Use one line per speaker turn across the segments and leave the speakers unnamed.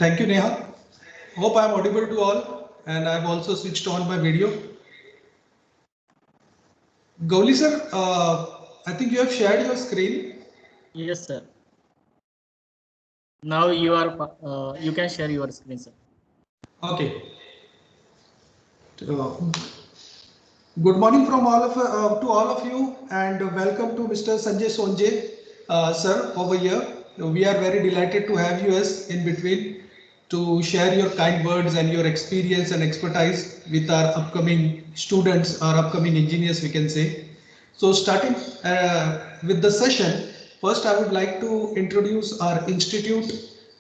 Thank you, Neha. Hope I am audible to all, and I have also switched on my video. Gauli sir, I think you have shared your screen.
Yes, sir. Now you can share your screen, sir.
Okay. Uh, Good morning from all of to all of you, and welcome to Mr. Sanjay Sonje, sir, over here. We are very delighted to have you as in between to share your kind words and your experience and expertise with our upcoming students, our upcoming engineers, we can say. So, starting with the session, first I would like to introduce our institute,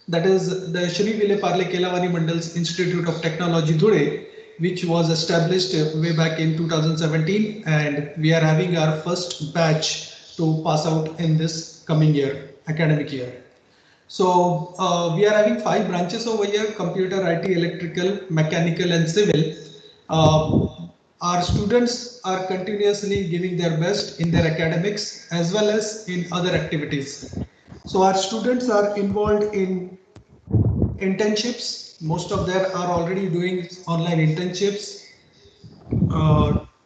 that is the Shri Vile Parle Kelavani Mandal's Institute of Technology Dhule, which was established way back in 2017, and we are having our first batch to pass out in this coming year, academic year. So we are having 5 branches over here: computer, IT, electrical, mechanical, and civil. Our students are continuously giving their best in their academics as well as in other activities. So our students are involved in internships. Most of them are already doing online internships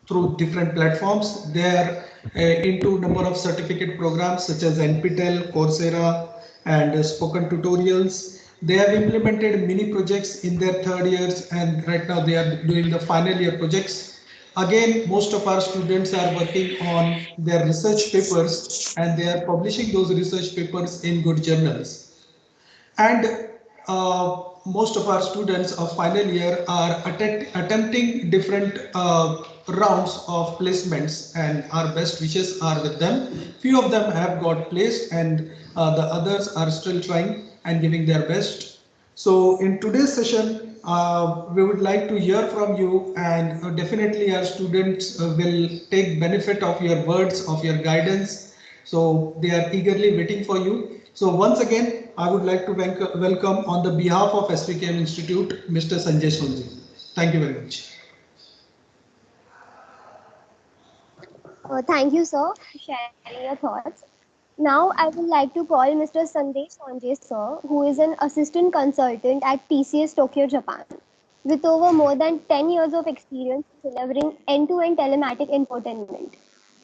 through different platforms. They are into number of certificate programs such as NPTEL, Coursera, and spoken tutorials. They have implemented mini projects in their third years, and right now they are doing the final year projects. Again, most of our students are working on their research papers, and they are publishing those research papers in good journals. And most of our students of final year are attempting different rounds of placements, and our best wishes are with them. Few of them have got placed, and the others are still trying and giving their best. So in today's session, we would like to hear from you, and definitely our students will take benefit of your words, of your guidance. So they are eagerly waiting for you. So once again, I would like to welcome on the behalf of SVKM Institute, Mr. Sanjay Sonji. Thank you very much.
Thank you, sir, for sharing your thoughts. Now, I would like to call Mr. Sandesh Sonje, sir, who is an assistant consultant at TCS Tokyo, Japan, with over more than 10 years of experience delivering end-to-end telematic infotainment.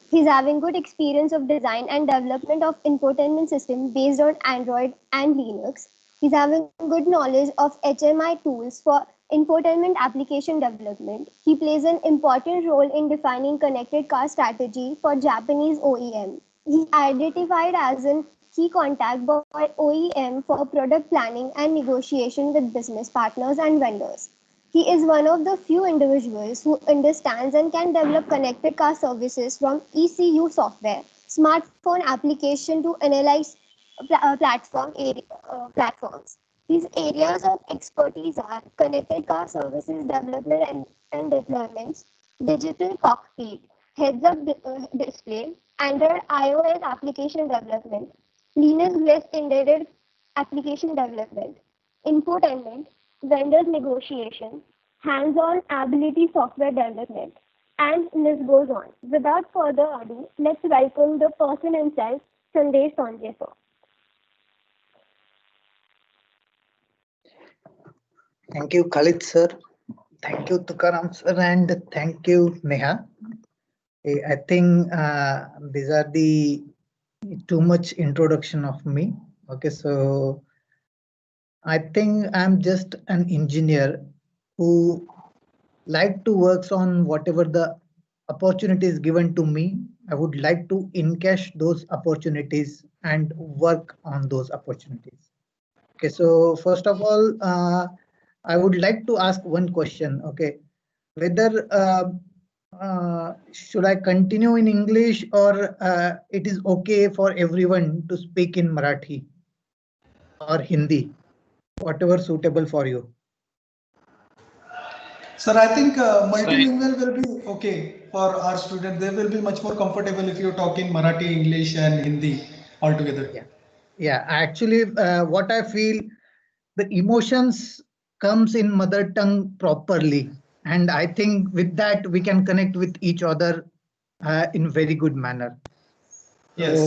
He's having good experience of design and development of infotainment system based on Android and Linux. He's having good knowledge of HMI tools for infotainment application development. He plays an important role in defining connected car strategy for Japanese OEM. He's identified as a key contact by OEM for product planning and negotiation with business partners and vendors. He is one of the few individuals who understands and can develop connected car services from ECU software, smartphone application to analyze platforms. These areas of expertise are connected car services development and deployments, digital cockpit, heads-up display, Android iOS application development, Linux-based embedded application development, infotainment, vendors negotiation, hands-on ability software development, and list goes on. Without further ado, let's welcome the person himself, Sandesh Sonje, sir.
Thank you, Khalid sir. Thank you, Tukaram sir, and thank you, Neha. I think these are the too much introduction of me. Okay, so I think I'm just an engineer who like to work on whatever the opportunity is given to me. I would like to encash those opportunities and work on those opportunities. Okay, so first of all, I would like to ask one question. Okay, whether should I continue in English or it is okay for everyone to speak in Marathi or Hindi, whatever suitable for you.
Sir, I think multilingual will be okay for our students. They will be much more comfortable if you talk in Marathi, English, and Hindi altogether.
Yeah. Actually, what I feel, the emotions comes in mother tongue properly, and I think with that we can connect with each other in very good manner.
Yes.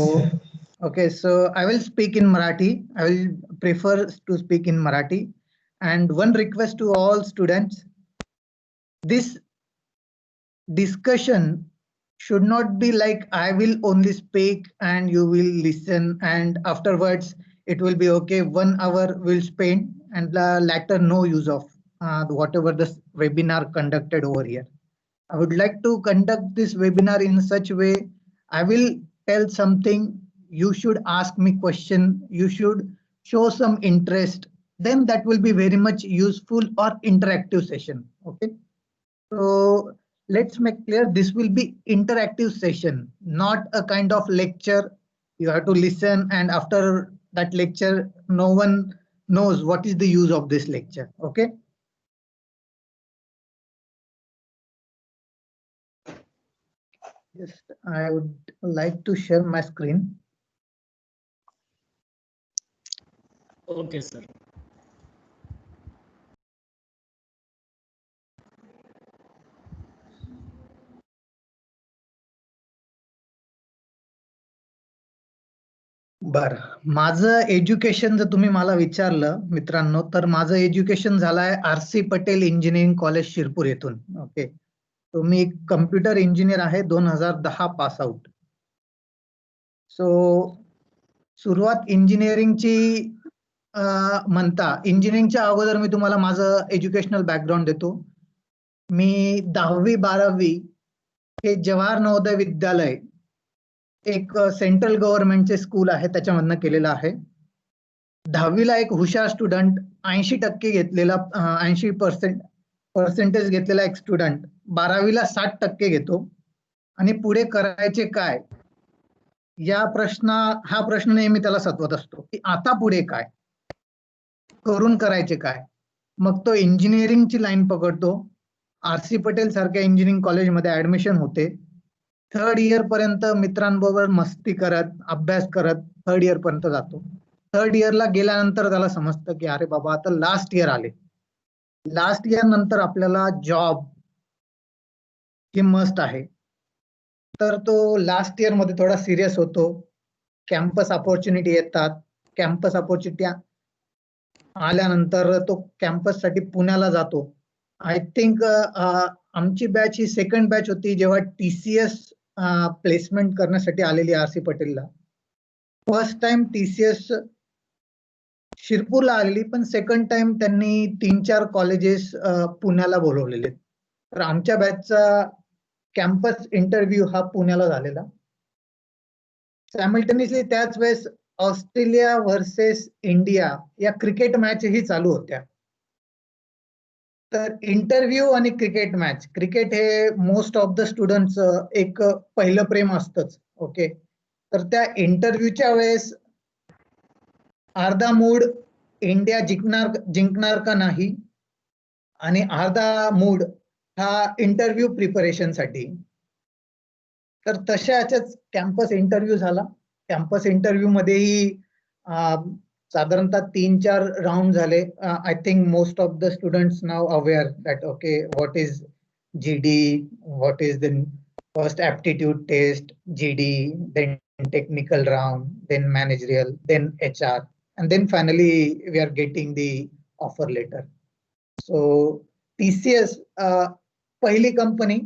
Okay, so I will speak in Marathi. I will prefer to speak in Marathi. And one request to all students, this discussion should not be like I will only speak and you will listen, and afterwards it will be okay, 1 hour will spend and the latter no use of whatever the webinar conducted over here. I would like to conduct this webinar in such way, I will tell something, you should ask me question, you should show some interest, then that will be very much useful or interactive session. Okay. So let's make clear, this will be interactive session, not a kind of lecture. You have to listen and after that lecture, no one knows what is the use of this lecture. Okay. Yes, I would like to share my screen.
Okay, sir.
बर, माझं education जर तुम्ही मला विचारलं मित्रांनो, तर माझं education झालंय RC. Patel engineering college Shirpur येथून. ओके, तो मी एक कम्प्युटर इंजिनियर आहे, 2010 पास आउट. सो सुरुवात इंजिनिअरिंगची म्हणता, इंजिनिअरिंगच्या अगोदर मी तुम्हाला माझं एज्युकेशनल बॅकग्राऊंड देतो. मी 10वी-12वी हे जवाहर नवोदय विद्यालय, एक सेंट्रल गव्हर्नमेंटचे स्कूल आहे, त्याच्यामधनं केलेलं आहे. 10वीला एक हुशार स्टुडंट, 80% घेतलेला, 80% पर्सेंटेज घेतलेला एक स्टुडंट 12वीला 60% घेतो. आणि पुढे करायचे काय, हा प्रश्न नेहमी त्याला सतवत असतो की आता पुढे काय करून करायचे काय. मग तो इंजिनिअरिंगची लाईन पकडतो. आर.सी. पटेल सारख्या इंजिनिअरिंग कॉलेजमध्ये ऍडमिशन होते. 3rd इयर पर्यंत मित्रांबरोबर मस्ती करत, अभ्यास करत 3rd इयर पर्यंत जातो. 3rd इयरला गेल्यानंतर त्याला समजतं की अरे बाबा आता लास्ट इयर आले, लास्ट इयर नंतर आपल्याला जॉब ही मस्ट आहे. तर तो लास्ट इयर मध्ये थोडा सिरियस होतो. कॅम्पस अपॉर्च्युनिटी येतात. कॅम्पस अपॉर्च्युनिटी आल्यानंतर तो कॅम्पस साठी पुण्याला जातो. आय थिंक आमची बॅच ही सेकंड बॅच होती जेव्हा TCS प्लेसमेंट करण्यासाठी आलेली आर.सी. पटेलला. फर्स्ट टाइम TCS शिरपूरला आलेली, पण सेकंड टाइम त्यांनी 3-4 कॉलेजेस पुण्याला बोलवलेले. तर आमच्या बॅचचा कॅम्पस इंटरव्ह्यू हा पुण्याला झालेला. सायमल्टेनियसली त्याच वेळेस ऑस्ट्रेलिया वर्सेस इंडिया या क्रिकेट मॅच ही चालू होत्या. तर इंटरव्ह्यू आणि क्रिकेट मॅच, क्रिकेट हे मोस्ट ऑफ द स्टुडंट्स एक पहिलं प्रेम असतंच. ओके, तर त्या इंटरव्ह्यूच्या वेळेस अर्धा मूड इंडिया जिंकणार का नाही आणि अर्धा मूड हा इंटरव्ह्यू प्रिपरेशन साठी. तर तशा याच्याच कॅम्पस इंटरव्ह्यू झाला. कॅम्पस इंटरव्ह्यू मध्येही साधारणतः 3-4 राउंड झाले. I think most of the students now aware that okay what is GD, what is the first aptitude test, GD, then technical round, then managerial, then HR, and then finally we are getting the offer letter. So TCS पहिली company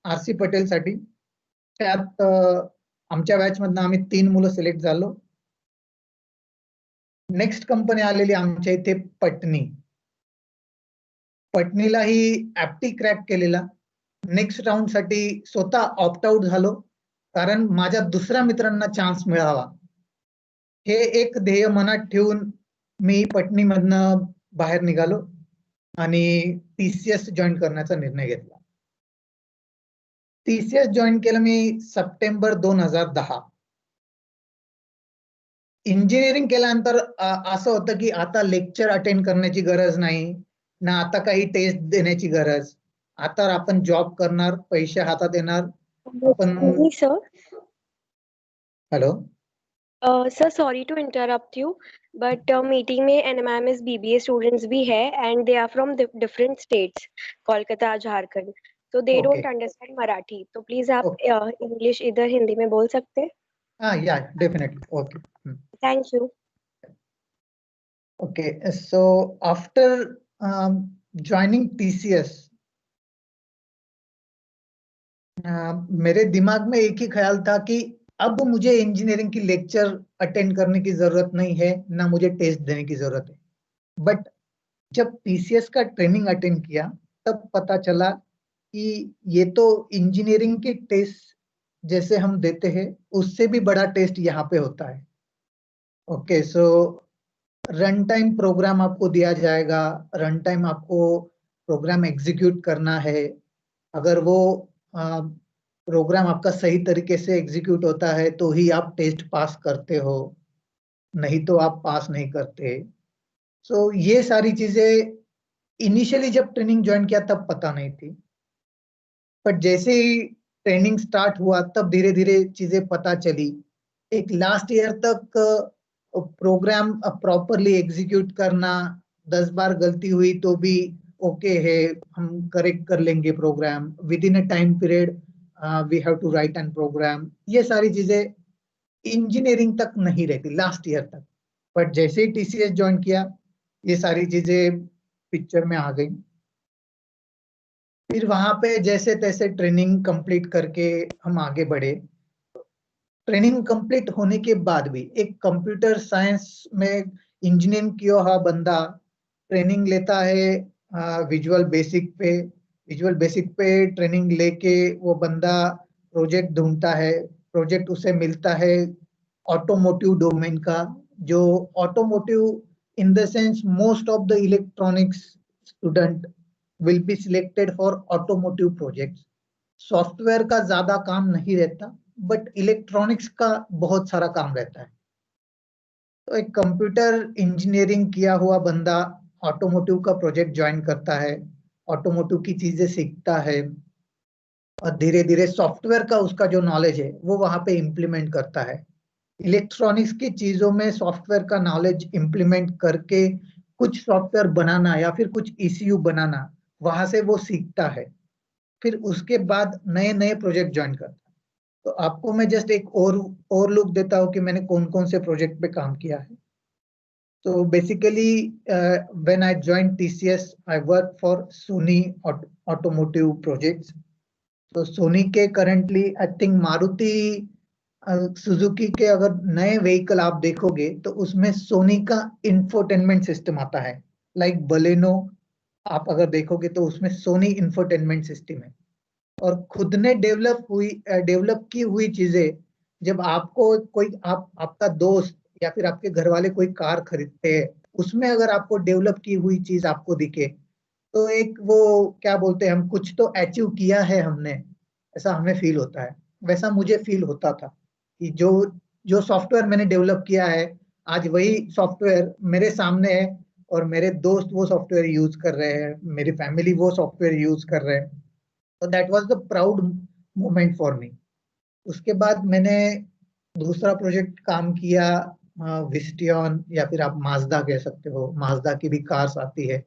RC. Patel साठी. त्यात आमच्या batch मधनं आम्ही 3 मुलं select झालो. Next company आलेली आमच्या इथे पटनी. पटनीलाही ऍप्टी क्रॅक केलेला. नेक्स्ट राऊंड साठी स्वतः ऑप्ट आउट झालो, कारण माझ्या दुसऱ्या मित्रांना चान्स मिळावा हे एक ध्येय मनात ठेवून मी पटनी मधनं बाहेर निघालो आणि TCS जॉईन करण्याचा निर्णय घेतला. TCS जॉईन केलं मी सप्टेंबर 2010. इंजिनिअरिंग केल्यानंतर असं होतं की आता लेक्चर अटेंड करण्याची गरज नाही ना, आता काही टेस्ट देण्याची गरज. आता आपण जॉब करणार, पैसे हातात येणार. आपण
sir
hello
sir, sorry to interrupt you, but meeting में NMIMS BBA स्टूडेंट्स भी है and they are from different states, Kolkata, Jharkhand, तो दे डोंट अंडरस्टैंड मराठी. तो प्लीज आप इंग्लिश इधर हिंदी में बोल सकते हैं?
या definitely. Okay,
thank you.
Okay, so after joining TCS, मेरे दिमाग में एक ही ख्याल था कि अब मुझे इंजीनियरिंग की लेक्चर अटेंड करने की जरूरत नहीं है, ना मुझे टेस्ट देने की जरूरत है। बट जब टीसीएस का ट्रेनिंग अटेंड किया तब पता चला कि ये तो इंजीनियरिंग के टेस्ट जैसे हम देते हैं उससे भी बड़ा टेस्ट यहाँ पे होता है। ओके, सो रन टाइम प्रोग्राम आपको दिया जाएगा, रन टाइम आपको प्रोग्राम एग्जीक्यूट करना है। अगर वो प्रोग्राम आपका सही तरीके से एग्जीक्यूट होता है तो ही आप टेस्ट पास करते हो, नहीं तो आप पास नहीं करते। सो ये सारी चीजें इनिशियली जब ट्रेनिंग ज्वाइन किया तब पता नहीं थी, बट जैसे ही ट्रेनिंग स्टार्ट हुआ तब धीरे धीरे चीजें पता चली। एक लास्ट ईयर तक प्रोग्राम प्रॉपरली एग्जीक्यूट करना, 10 बार गलती हुई तो भी ओके है, हम करेक्ट कर लेंगे program within a time period, we have to write an program. ये सारी चीजें इंजीनियरिंग तक नहीं रहती लास्ट ईयर तक, बट जैसे ही टीसीएस ज्वाइन किया ये सारी चीजें पिक्चर में आ गई। फिर वहां पे जैसे तैसे ट्रेनिंग कंप्लीट करके हम आगे बढ़े। ट्रेनिंग कंप्लीट होने के बाद भी एक कंप्यूटर साइंस में इंजीनियरिंग किया हुआ बंदा ट्रेनिंग लेता है विजुअल बेसिक पे ट्रेनिंग लेके वो बंदा प्रोजेक्ट ढूंढता है। प्रोजेक्ट उसे मिलता है ऑटोमोटिव डोमेन का, जो automotive in the sense most of the electronics student will be selected for automotive projects. Software का ज्यादा काम नहीं रहता, बट इलेक्ट्रॉनिक्स का बहुत सारा काम रहता है। तो एक कंप्यूटर इंजीनियरिंग किया हुआ बंदा ऑटोमोटिव का प्रोजेक्ट ज्वाइन करता है, ऑटोमोटिव की चीजें सीखता है और धीरे धीरे सॉफ्टवेयर का उसका जो नॉलेज है वो वहां पे इम्प्लीमेंट करता है। इलेक्ट्रॉनिक्स की चीजों में सॉफ्टवेयर का नॉलेज इम्प्लीमेंट करके कुछ सॉफ्टवेयर बनाना या फिर कुछ ईसीयू बनाना, वहां से वो सीखता है। फिर उसके बाद नए नए प्रोजेक्ट ज्वाइन करता है। तो आपको मैं जस्ट एक और लुक देता हूँ कि मैंने कौन कौन से प्रोजेक्ट पे काम किया है। तो basically when I join TCS I work for Soni automotive projects. तो सोनी के currently I think Maruti Suzuki के अगर नए व्हीकल आप देखोगे तो उसमें सोनी का इंफोटेनमेंट सिस्टम आता है। लाइक बलेनो आप अगर देखोगे तो उसमें सोनी इंफोटेनमेंट सिस्टम है। और खुद ने डेवलप की हुई चीजें जब आपको कोई आपका दोस्त या फिर आपके घर वाले कोई कार खरीदते हैं, उसमें अगर आपको डेवलप की हुई चीज आपको दिखे तो एक वो क्या बोलते हैं, हम कुछ तो अचीव किया है हमने, ऐसा हमें फील होता है। वैसा मुझे फील होता था कि जो जो सॉफ्टवेयर मैंने डेवलप किया है आज वही सॉफ्टवेयर मेरे सामने है और मेरे दोस्त वो सॉफ्टवेयर यूज कर रहे हैं, मेरी फैमिली वो सॉफ्टवेयर यूज कर रहे हैं। तो that was the proud moment for me. उसके बाद मैंने दूसरा प्रोजेक्ट काम किया विस्टियन, या फिर आप माजदा कह सकते हो, माजदा की भी कार्स आती है।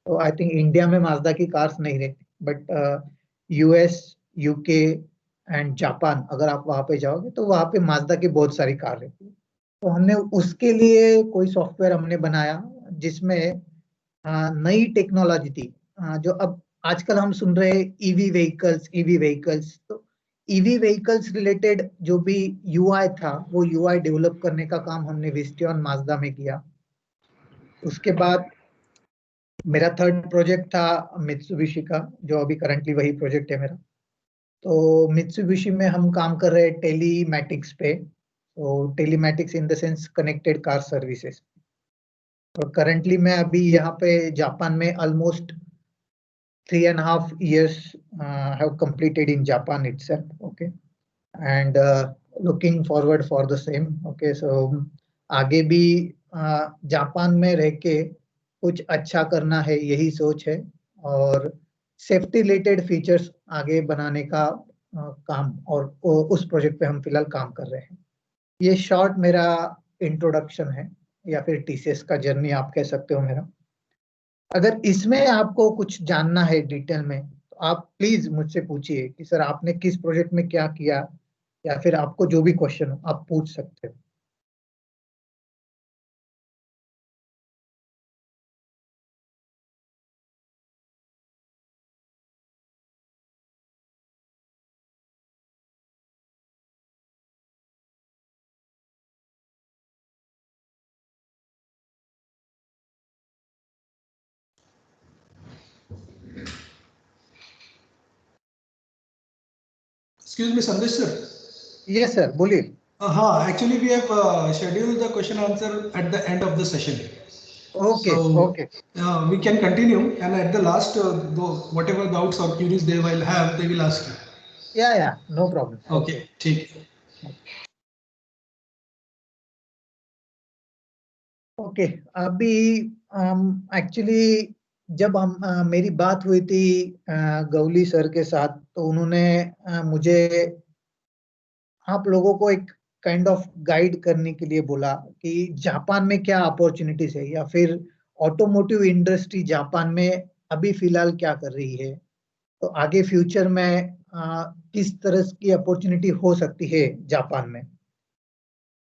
तो आई थिंक इंडिया में माजदा की कार्स नहीं रहती, but US, UK and Japan अगर आप वहां पे जाओगे तो वहां पे माजदा की बहुत सारी कार रहती है। तो हमने उसके लिए कोई सॉफ्टवेयर हमने बनाया जिसमें नई टेक्नोलॉजी थी, जो अब आजकल हम सुन रहे हैं ईवी व्हीकल्स। तो ईवी व्हीकल्स रिलेटेड जो भी यूआई था वो यूआई डेवलप करने का काम हमने विस्टियन माजदा में किया। उसके बाद मेरा थर्ड प्रोजेक्ट था मित्सुबिशी का, जो अभी करंटली वही प्रोजेक्ट है मेरा। तो मित्सुबिशी में हम काम कर रहे हैं टेलीमैटिक्स पे। तो telematics in the sense connected car services. और करंटली मैं अभी यहाँ पे जापान में almost 3.5 years have completed in Japan itself. Okay, and looking forward for the same. Okay, so आगे भी जापान में रह के कुछ अच्छा करना है, यही सोच है। और सेफ्टी रिलेटेड फीचर्स आगे बनाने का काम, और उस प्रोजेक्ट पे हम फिलहाल काम कर रहे हैं। ये शॉर्ट मेरा इंट्रोडक्शन है, या फिर टीसीएस का जर्नी आप कह सकते हो मेरा। अगर इसमें आपको कुछ जानना है डिटेल में तो आप प्लीज मुझसे पूछिए कि सर आपने किस प्रोजेक्ट में क्या किया, या फिर आपको जो भी क्वेश्चन हो आप पूछ सकते हो।
Excuse me, Sandesh sir.
Yes sir, बोलिए.
Actually we have scheduled the question answer at the end of the session.
Okay,
So
okay.
we can continue, and at the last, whatever doubts or queries they will have, they will ask you.
Yeah, no problem.
Okay, ठीक.
Okay, अभी actually जब हम मेरी बात हुई थी Gauli sir के साथ, तो उन्होंने मुझे आप लोगों को एक काइंड ऑफ गाइड करने के लिए बोला कि जापान में क्या अपॉर्चुनिटीज है, या फिर ऑटोमोटिव इंडस्ट्री जापान में अभी फिलहाल क्या कर रही है, तो आगे फ्यूचर में किस तरह की अपॉर्चुनिटी हो सकती है जापान में.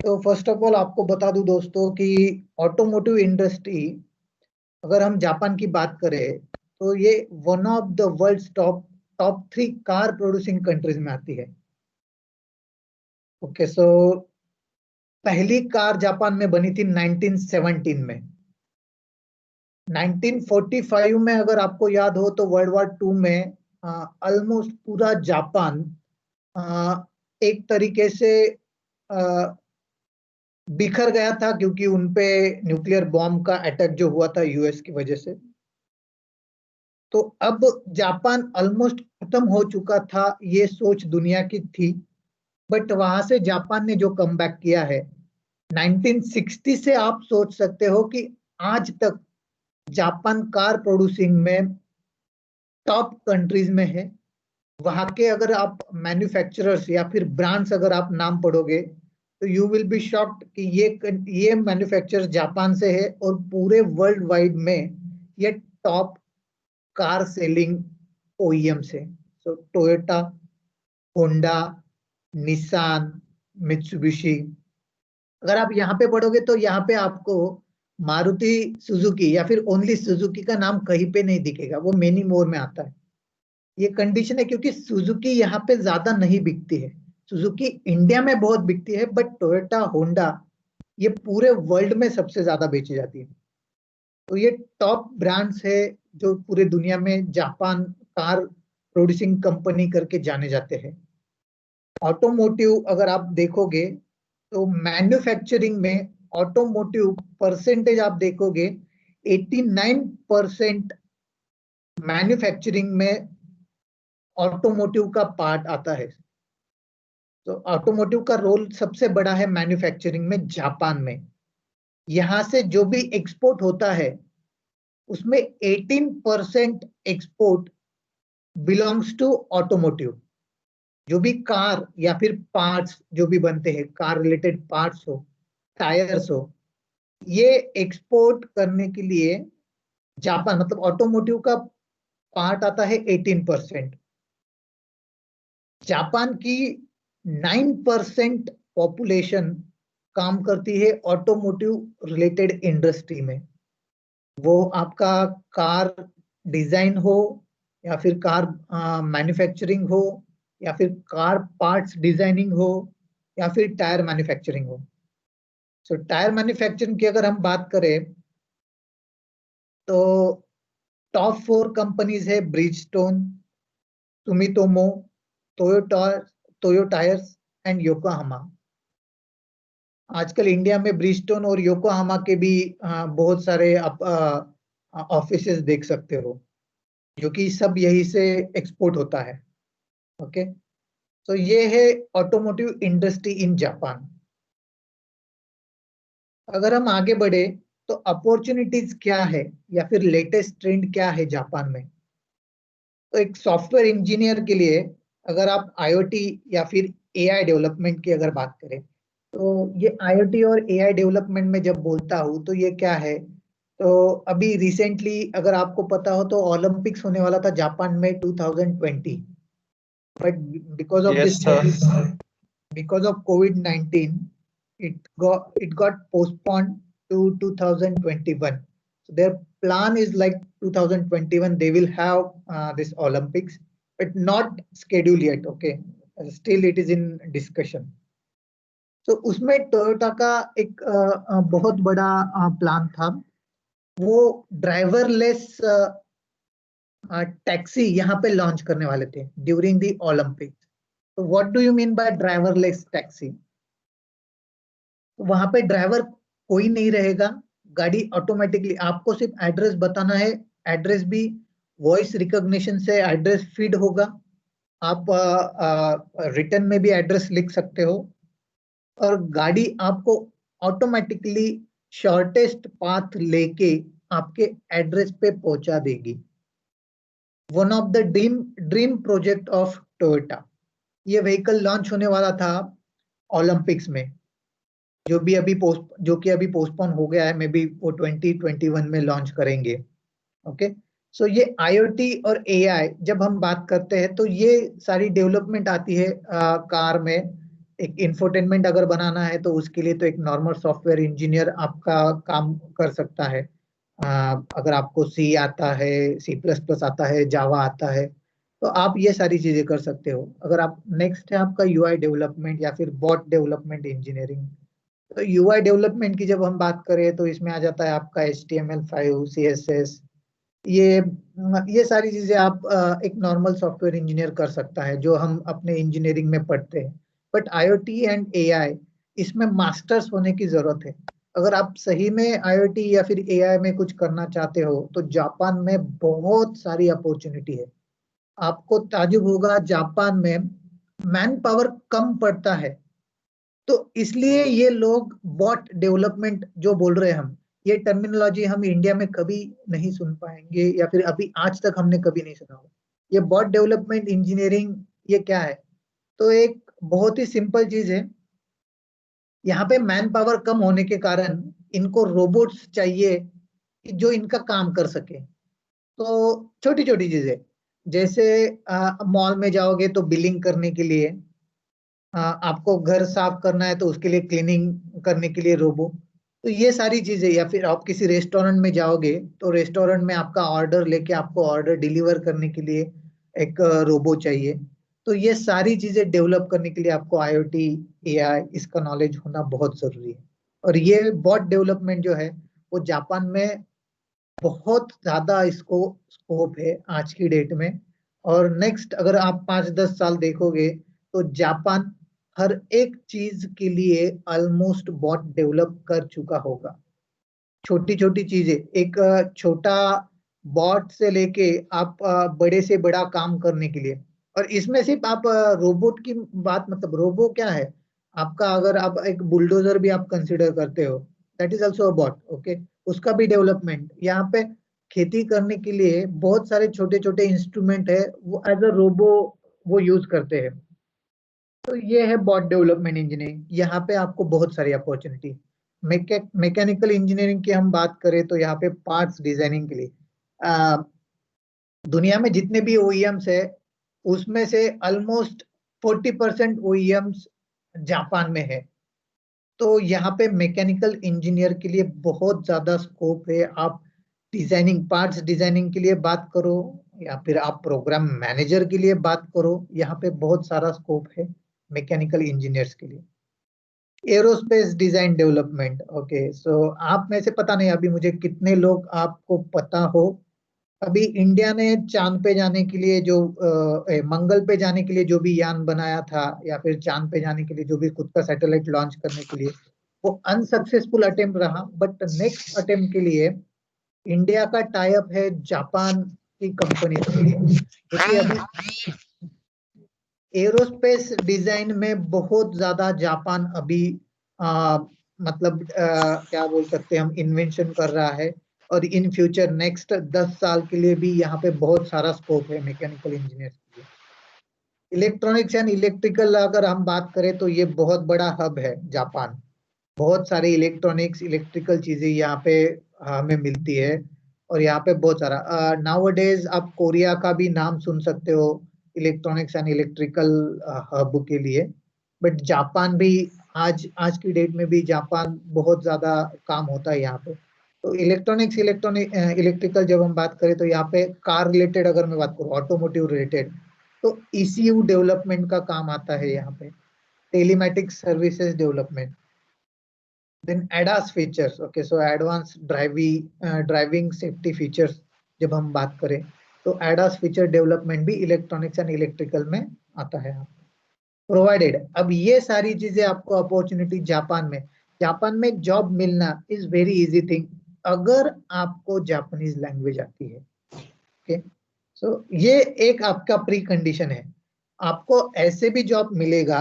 तो फर्स्ट ऑफ ऑल आपको बता दूं दोस्तों कि ऑटोमोटिव इंडस्ट्री, अगर हम जापान की बात करें, तो ये one of the world top 3 car producing countries में आती है. ओके, सो पहली कार जापान में बनी थी 1917 में. 1945 में अगर आपको याद हो तो वर्ल्ड वॉर 2 में ऑलमोस्ट पूरा जापान एक तरीके से बिखर गया था, क्योंकि उनपे न्यूक्लियर बॉम्ब का अटैक जो हुआ था यूएस की वजह से. तो अब जापान ऑलमोस्ट खत्म हो चुका था, ये सोच दुनिया की थी. बट वहां से जापान ने जो कमबैक किया है 1960 से, आप सोच सकते हो कि आज तक जापान कार प्रोड्यूसिंग में टॉप कंट्रीज में है. वहां के अगर आप मैन्युफैक्चरर्स या फिर ब्रांड्स अगर आप नाम पढ़ोगे, तो यू विल बी शॉक्ड कि ये मैन्युफैक्चर जापान से है, और पूरे वर्ल्ड वाइड में ये टॉप कार सेलिंग ओईएम से. सो टोयोटा, होंडा, निसान, मित्सुबिशी. अगर आप यहाँ पे पढ़ोगे तो यहाँ पे आपको मारुति सुजुकी या फिर ओनली सुजुकी का नाम कहीं पे नहीं दिखेगा, वो मेनी मोर में आता है. ये कंडीशन है क्योंकि सुजुकी यहाँ पे ज्यादा नहीं बिकती है. सुजुकी इंडिया में बहुत बिकती है, बट टोयोटा, होंडा ये पूरे वर्ल्ड में सबसे ज्यादा बेची जाती है. तो ये टॉप ब्रांड्स है जो पूरे दुनिया में जापान कार प्रोड्यूसिंग कंपनी करके जाने जाते हैं. ऑटोमोटिव अगर आप देखोगे तो मैन्युफैक्चरिंग में ऑटोमोटिव परसेंटेज आप देखोगे 89% मैन्युफैक्चरिंग में ऑटोमोटिव का पार्ट आता है. तो ऑटोमोटिव का रोल सबसे बड़ा है मैन्युफैक्चरिंग में जापान में. यहां से जो भी एक्सपोर्ट होता है उसमें 18% एक्सपोर्ट बिलोंग्स टू ऑटोमोटिव. जो भी कार या फिर पार्ट्स जो भी बनते हैं, कार रिलेटेड पार्ट्स हो, टायर्स हो, ये एक्सपोर्ट करने के लिए जापान, मतलब ऑटोमोटिव का पार्ट आता है 18%. जापान की 9% पॉपुलेशन काम करती है ऑटोमोटिव रिलेटेड इंडस्ट्री में. वो आपका कार डिजाइन हो, या फिर कार मैन्युफैक्चरिंग हो, या फिर कार पार्ट्स डिजाइनिंग हो, या फिर टायर मैन्युफैक्चरिंग हो. सो टायर मैन्युफैक्चरिंग की अगर हम बात करें तो टॉप 4 कंपनीज है Bridgestone, Sumitomo, Toyo tyres and Yokohama. आजकल इंडिया में ब्रिजस्टोन और योकोहामा के भी बहुत सारे ऑफिसेस देख सकते हो, जो कि सब यही से एक्सपोर्ट होता है. ओके, तो ये है ऑटोमोटिव इंडस्ट्री इन जापान. अगर हम आगे बढ़े तो अपॉर्चुनिटीज क्या है या फिर लेटेस्ट ट्रेंड क्या है जापान में. तो एक सॉफ्टवेयर इंजीनियर के लिए अगर आप आईओटी या फिर एआई डेवलपमेंट की अगर बात करें, तो ये आईओटी और एआई डेवलपमेंट में जब बोलता हूँ तो ये क्या है, तो अभी रिसेंटली अगर आपको पता हो तो ओलंपिक्स होने वाला था जापान में 2020, but because of this because of COVID-19 it got postponed to 2021. So their plan is like 2021 they will have this Olympics, but not scheduled yet. Okay, still it is in discussion. तो उसमें Toyota का एक बहुत बड़ा plan था. वो driverless taxi यहाँ पे लॉन्च करने वाले थे ड्यूरिंग द ओलंपिक्स. तो what do you mean by driverless taxi? वहां पे ड्राइवर कोई नहीं रहेगा, गाड़ी ऑटोमेटिकली आपको सिर्फ एड्रेस बताना है, एड्रेस भी वॉइस रिकॉग्निशन से एड्रेस फीड होगा। आप रिटर्न में भी एड्रेस लिख सकते हो और गाड़ी आपको ऑटोमेटिकली शॉर्टेस्ट पाथ लेके आपके एड्रेस पे पहुंचा देगी। One of the dream project of Toyota. ये व्हीकल लॉन्च होने वाला था ओलंपिक्स में, जो कि अभी पोस्टपोन हो गया है, मे बी वो 2021 में लॉन्च करेंगे। ओके, सो ये IoT और AI जब हम बात करते हैं तो ये सारी डेवलपमेंट आती है कार में। एक इंफोटेनमेंट अगर बनाना है तो उसके लिए तो एक नॉर्मल सॉफ्टवेयर इंजीनियर आपका काम कर सकता है। अगर आपको C आता है, C++ आता है, जावा आता है, तो आप ये सारी चीजें कर सकते हो। अगर आप नेक्स्ट है आपका UI डेवलपमेंट या फिर बॉट डेवलपमेंट इंजीनियरिंग। तो UI डेवलपमेंट की जब हम बात करें तो इसमें आ जाता है आपका HTML5, CSS। ये सारी चीजें आप एक नॉर्मल सॉफ्टवेयर इंजीनियर कर सकता है, जो हम अपने इंजीनियरिंग में पढ़ते हैं। बट IoT एंड AI इसमें मास्टर्स होने की जरूरत है। अगर आप सही में IoT या फिर AI में कुछ करना चाहते हो तो जापान में बहुत सारी अपॉर्चुनिटी है। आपको ताजुब होगा, जापान में मैन पावर कम पड़ता है, तो इसलिए ये लोग बॉट डेवलपमेंट जो बोल रहे हैं हम, ये टर्मिनोलॉजी हम इंडिया में कभी नहीं सुन पाएंगे, या फिर अभी आज तक हमने कभी नहीं सुना होगा। ये बॉट डेवलपमेंट इंजीनियरिंग ये क्या है? तो एक बहुत ही सिंपल चीज है। यहाँ पे मैन पावर कम होने के कारण इनको रोबोट्स चाहिए जो इनका काम कर सके। तो छोटी छोटी चीजें, जैसे मॉल में जाओगे तो बिलिंग करने के लिए, आपको घर साफ करना है तो उसके लिए क्लीनिंग करने के लिए रोबो। तो ये सारी चीजें, या फिर आप किसी रेस्टोरेंट में जाओगे तो रेस्टोरेंट में आपका ऑर्डर लेके आपको ऑर्डर डिलीवर करने के लिए एक रोबो चाहिए। तो ये सारी चीजें डेवलप करने के लिए आपको IoT AI इसका नॉलेज होना बहुत जरूरी है। और ये बॉट डेवलपमेंट जो है वो जापान में बहुत ज्यादा इसको स्कोप है आज की डेट में। और नेक्स्ट अगर आप 5-10 साल देखोगे तो जापान हर एक चीज के लिए ऑलमोस्ट बॉट डेवलप कर चुका होगा। छोटी छोटी चीजें, एक छोटा बॉट से लेके आप बड़े से बड़ा काम करने के लिए। और इसमें सिर्फ आप रोबोट की बात, मतलब रोबो क्या है आपका, अगर आप एक बुलडोजर भी आप कंसिडर करते हो, that is also a bot. Okay, उसका भी डेवलपमेंट यहाँ पे खेती करने के लिए बहुत सारे छोटे छोटे इंस्ट्रूमेंट है, वो एज अ रोबो वो यूज करते हैं। तो ये है बॉट डेवलपमेंट इंजीनियरिंग। यहाँ पे आपको बहुत सारी अपॉर्चुनिटी। मैकेनिकल इंजीनियरिंग की हम बात करें तो यहाँ पे पार्ट्स डिजाइनिंग के लिए दुनिया में जितने भी OEMs है उसमें से ऑलमोस्ट 40% OEMs जापान में है। तो यहाँ पे मैकेनिकल इंजीनियर के लिए बहुत ज्यादा स्कोप है। आप डिजाइनिंग, पार्ट्स डिजाइनिंग के लिए बात करो या फिर आप प्रोग्राम मैनेजर के लिए बात करो, यहाँ पे बहुत सारा स्कोप है मैकेनिकल इंजीनियर्स के लिए। एरोस्पेस डिजाइन डेवलपमेंट, ओके, सो आप में से पता नहीं अभी मुझे कितने लोग आपको पता हो, अभी इंडिया ने चांद पे जाने के लिए जो मंगल पे जाने के लिए जो भी यान बनाया था, या फिर चांद पे जाने के लिए जो भी खुद का सैटेलाइट लॉन्च करने के लिए, वो अनसक्सेसफुल अटेम्प्ट रहा। बट नेक्स्ट अटेम्प्ट के लिए इंडिया का टाई अप है जापान की कंपनी के लिए, क्योंकि अभी एरोस्पेस डिजाइन में बहुत ज्यादा जापान अभी मतलब क्या बोल सकते हैं हम, इन्वेंशन कर रहा है। और इन फ्यूचर नेक्स्ट 10 साल के लिए भी यहाँ पे बहुत सारा स्कोप है मैकेनिकल इंजीनियर्स के लिए। इलेक्ट्रॉनिक्स एंड इलेक्ट्रिकल अगर हम बात करें तो ये बहुत बड़ा हब है जापान। बहुत सारे इलेक्ट्रॉनिक्स इलेक्ट्रिकल चीजें यहाँ पे हमें मिलती है। और यहाँ पे बहुत सारा नाउअडेज आप कोरिया का भी नाम सुन सकते हो इलेक्ट्रॉनिक्स एंड इलेक्ट्रिकल हब के लिए। बट जापान भी आज की डेट में भी जापान बहुत ज्यादा काम होता है यहाँ पे। तो इलेक्ट्रिकल जब हम बात करें तो यहाँ पे कार रिलेटेड अगर मैं बात करूँ, ऑटोमोटिव रिलेटेड, तो ECU डेवलपमेंट का काम आता है यहाँ पे, telematics services development. Then ADAS features, okay, so advance driving safety features जब हम बात करें तो ADAS फीचर डेवलपमेंट भी इलेक्ट्रॉनिक्स एंड इलेक्ट्रिकल में आता है। प्रोवाइडेड। अब ये सारी चीजें आपको अपॉर्चुनिटी जापान में जॉब मिलना इज वेरी इजी थिंग अगर आपको जापानीज लैंग्वेज आती है। ओके, सो ये एक आपका प्री कंडीशन है। आपको ऐसे भी जॉब मिलेगा।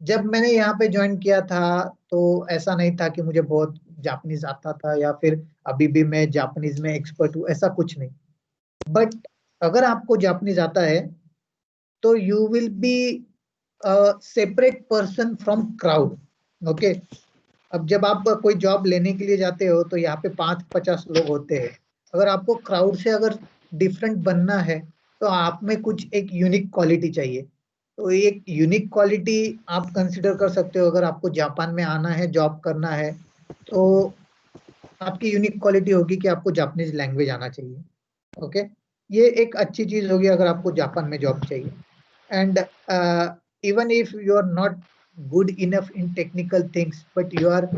जब मैंने यहाँ पे ज्वाइन किया था तो ऐसा नहीं था कि मुझे बहुत जापानीज आता था या फिर अभी भी मैं जापानीज में एक्सपर्ट हूँ, ऐसा कुछ नहीं। बट अगर आपको जापानीज आता है तो you will be separate person from crowd. Okay, अब जब आप कोई जॉब लेने के लिए जाते हो तो यहाँ पे 5-50 लोग होते हैं। अगर आपको क्राउड से अगर डिफरेंट बनना है तो आप में कुछ एक यूनिक क्वालिटी चाहिए। तो एक यूनिक क्वालिटी आप कंसिडर कर सकते हो। अगर आपको जापान में आना है, जॉब करना है, तो आपकी यूनिक क्वालिटी होगी कि आपको जापानीज लैंग्वेज आना चाहिए। ओके, ये एक अच्छी चीज होगी अगर आपको जापान में जॉब चाहिए। And even if you are not good enough in technical things, but you are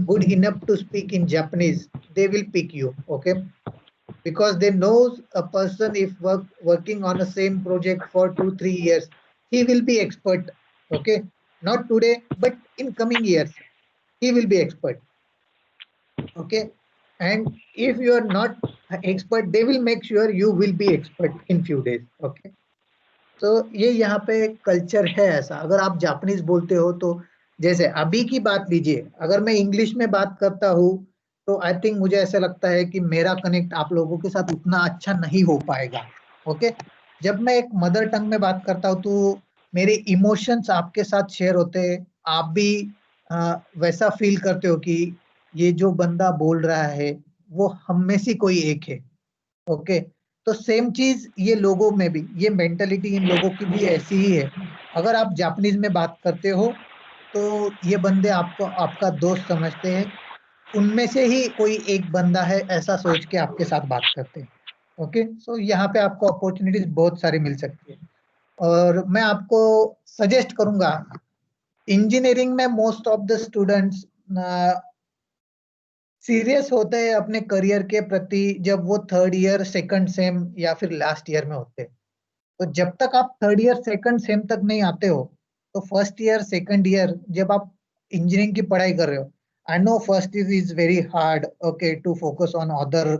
good enough to speak in Japanese, they will pick you. Okay, because they know a person if working on the same project for 2-3 years, he will be expert. Okay, not today but in coming years he will be expert. Okay, and if you are not expert, they will make sure you will be expert in few days. Okay, तो ये यहाँ पे culture है ऐसा। अगर आप Japanese बोलते हो तो, जैसे अभी की बात लीजिए, अगर मैं इंग्लिश में बात करता हूँ तो आई थिंक मुझे ऐसा लगता है कि मेरा कनेक्ट आप लोगों के साथ उतना अच्छा नहीं हो पाएगा। ओके, जब मैं एक मदर टंग में बात करता हूँ तो मेरे इमोशंस आपके साथ शेयर होते हैं। आप भी वैसा फील करते हो कि ये जो बंदा बोल रहा है वो हम में से कोई एक है। ओके, तो सेम चीज ये लोगों में भी, ये मेंटेलिटी इन लोगों की भी ऐसी ही है। अगर आप जापानीज में बात करते हो तो ये बंदे आपको आपका दोस्त समझते हैं, उनमें से ही कोई एक बंदा है ऐसा सोच के आपके साथ बात करते हैं। ओके, सो यहाँ पे आपको अपॉर्चुनिटीज बहुत सारी मिल सकती है। और मैं आपको सजेस्ट करूंगा, इंजीनियरिंग में most of the students serious होते हैं अपने करियर के प्रति जब वो थर्ड ईयर, सेकंड सेम या फिर लास्ट ईयर में होते हैं। तो जब तक आप थर्ड ईयर, सेकंड सेम तक नहीं आते हो, तो फर्स्ट ईयर, सेकंड ईयर जब आप इंजीनियरिंग की पढ़ाई कर रहे हो, I know first year is very hard, okay, to focus on other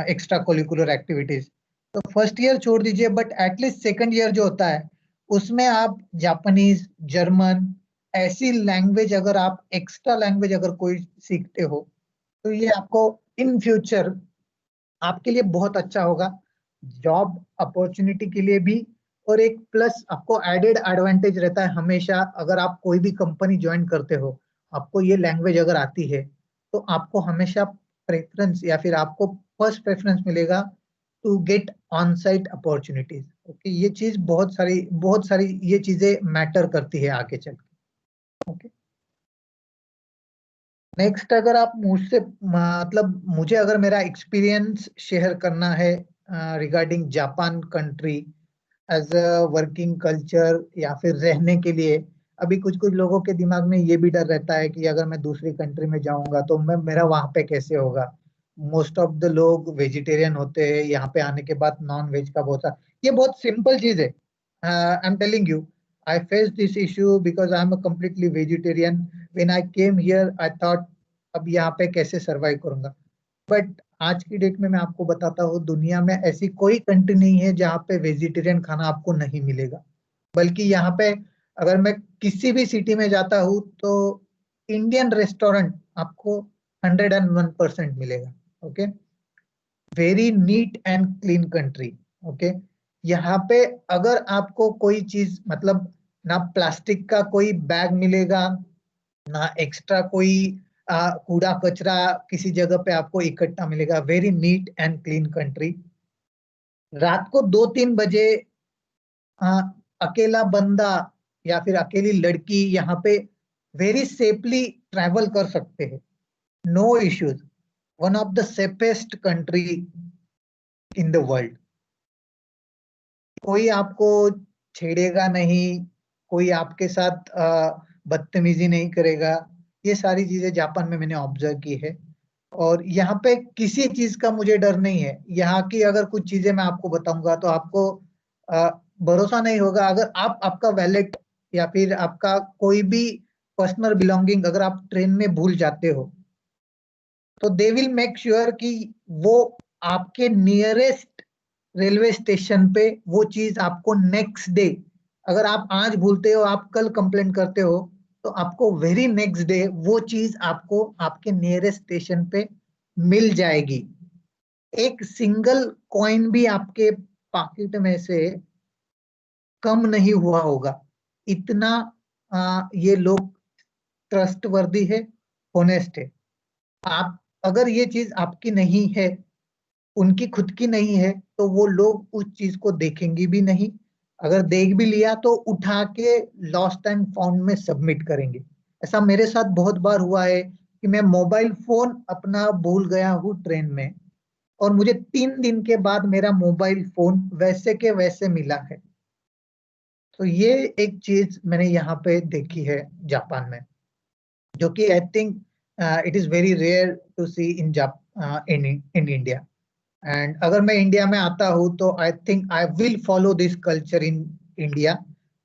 extra curricular activities. तो फर्स्ट ईयर छोड़ दीजिए, बट एटलीस्ट सेकंड ईयर जो होता है उसमें आप जापानीज, जर्मन, ऐसी लैंग्वेज, अगर आप एक्स्ट्रा लैंग्वेज अगर कोई सीखते हो तो ये आपको इन फ्यूचर आपके लिए बहुत अच्छा होगा, जॉब अपॉर्चुनिटी के लिए भी। और एक प्लस आपको एडेड एडवांटेज रहता है हमेशा, अगर आप कोई भी कंपनी ज्वाइन करते हो, आपको ये लैंग्वेज अगर आती है तो आपको हमेशा प्रेफरेंस या फिर आपको फर्स्ट प्रेफरेंस मिलेगा to get on site opportunities. Okay, ये चीज बहुत सारी ये चीजें मैटर करती है आगे चल के। ओके, नेक्स्ट, अगर आप मुझसे मतलब मुझे अगर मेरा एक्सपीरियंस शेयर करना है regarding Japan country as a working culture या फिर रहने के लिए, अभी कुछ कुछ लोगों के दिमाग में ये भी डर रहता है कि अगर मैं दूसरी कंट्री में जाऊंगा तो मेरा वहां पे कैसे होगा। मोस्ट ऑफ द लोग वेजिटेरियन होते हैं, यहाँ पे आने के बाद नॉन वेज का बहुत सा, ये बहुत सिंपल चीज है। I am telling you, I face this issue because I am a completely vegetarian. When I came here I thought अब यहाँ पे कैसे सरवाइव करूंगा। बट आज की डेट में मैं आपको बताता हूँ, दुनिया में ऐसी कोई कंट्री नहीं है जहाँ पे वेजिटेरियन खाना आपको नहीं मिलेगा। बल्कि यहाँ पे अगर मैं किसी भी सिटी में जाता हूँ तो इंडियन रेस्टोरेंट आपको 101% मिलेगा। Okay, very neat and clean country. Okay, यहाँ पे अगर आपको कोई चीज, मतलब ना प्लास्टिक का कोई बैग मिलेगा, ना एक्स्ट्रा कोई कूड़ा कचरा किसी जगह पे आपको इकट्ठा मिलेगा। Very neat and clean country. रात को 2-3 बजे अकेला बंदा या फिर अकेली लड़की यहाँ पे वेरी सेफली ट्रैवल कर सकते हैं, no issues. One of the safest country in the world. कोई आपको छेड़ेगा नहीं, कोई आपके साथ बदतमीजी नहीं करेगा। ये सारी चीजें जापान में मैंने ऑब्जर्व की है और यहाँ पे किसी चीज का मुझे डर नहीं है। यहाँ की अगर कुछ चीजें मैं आपको बताऊंगा तो आपको भरोसा नहीं होगा अगर आप आपका वैलेट या फिर आपका कोई भी पर्सनल बिलोंगिंग अगर आप ट्रेन में भूल जाते हो, तो दे विल मेक श्योर कि वो आपके नियरेस्ट रेलवे स्टेशन पे वो चीज आपको नेक्स्ट डे, अगर आप आज भूलते हो आप कल कंप्लेंट करते हो, तो आपको वेरी नेक्स्ट डे वो चीज आपको आपके नियरेस्ट स्टेशन पे मिल जाएगी। एक सिंगल कॉइन भी आपके पॉकेट में से कम नहीं हुआ होगा। इतना ये लोग ट्रस्टवर्दी है, होनेस्ट है। आप अगर ये चीज आपकी नहीं है, उनकी खुद की नहीं है, तो वो लोग उस चीज को देखेंगे भी नहीं। अगर देख भी लिया तो उठा के लॉस्ट एंड फाउंड में सबमिट करेंगे। ऐसा मेरे साथ बहुत बार हुआ है कि मैं मोबाइल फोन अपना भूल गया हूँ ट्रेन में, और मुझे 3 दिन के बाद मेरा मोबाइल फोन वैसे के वैसे मिला है। तो ये एक चीज मैंने यहाँ पे देखी है जापान में, जो कि I think it is very rare to see in India. And अगर मैं इंडिया में आता हूँ तो I think I will follow this culture in India,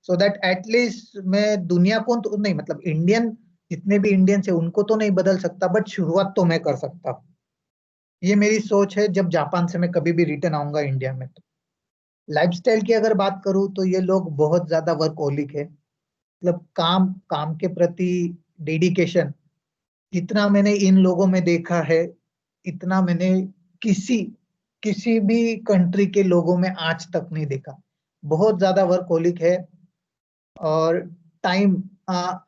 so that at least मैं दुनिया को तो नहीं, मतलब इंडियन जितने भी इंडियंस है उनको तो नहीं बदल सकता, बट शुरुआत तो मैं कर सकता हूँ। ये मेरी सोच है जब जापान से मैं कभी भी रिटर्न आऊंगा इंडिया में। तो लाइफस्टाइल की अगर बात करूँ तो ये लोग बहुत ज्यादा वर्कहोलिक है, मतलब काम काम के प्रति डेडिकेशन जितना मैंने इन लोगों में देखा है, इतना मैंने किसी किसी भी कंट्री के लोगों में आज तक नहीं देखा। बहुत ज्यादा वर्कहोलिक है। और टाइम,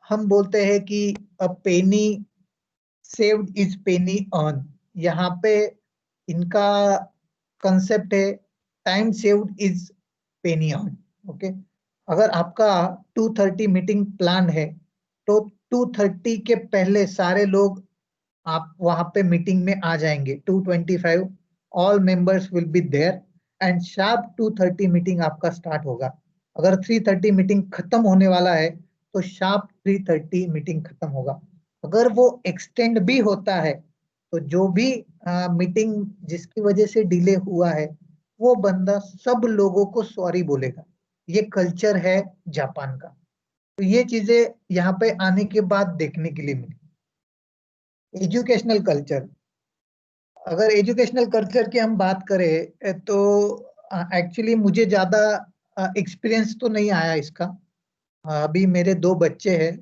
हम बोलते हैं कि अ पेनी सेव्ड इज पेनी अर्न। यहाँ पे इनका कंसेप्ट है time saved is Penney earn. Okay, अगर आपका 2:30 मीटिंग प्लान है तो 2:30 के पहले सारे लोग आप वहां पे मीटिंग में आ जाएंगे। 2:25 all members will be there and sharp 2:30 meeting आपका स्टार्ट होगा। अगर 3:30 मीटिंग खत्म होने वाला है तो शार्प 3:30 मीटिंग खत्म होगा। अगर वो एक्सटेंड भी होता है तो जो भी मीटिंग जिसकी वजह से डिले हुआ है वो बंदा सब लोगों को सॉरी बोलेगा। ये कल्चर है जापान का। तो ये चीजें यहाँ पे आने के बाद देखने के लिए मिली। एजुकेशनल कल्चर, अगर एजुकेशनल कल्चर की हम बात करें तो एक्चुअली मुझे ज्यादा एक्सपीरियंस तो नहीं आया इसका। अभी मेरे 2 बच्चे हैं,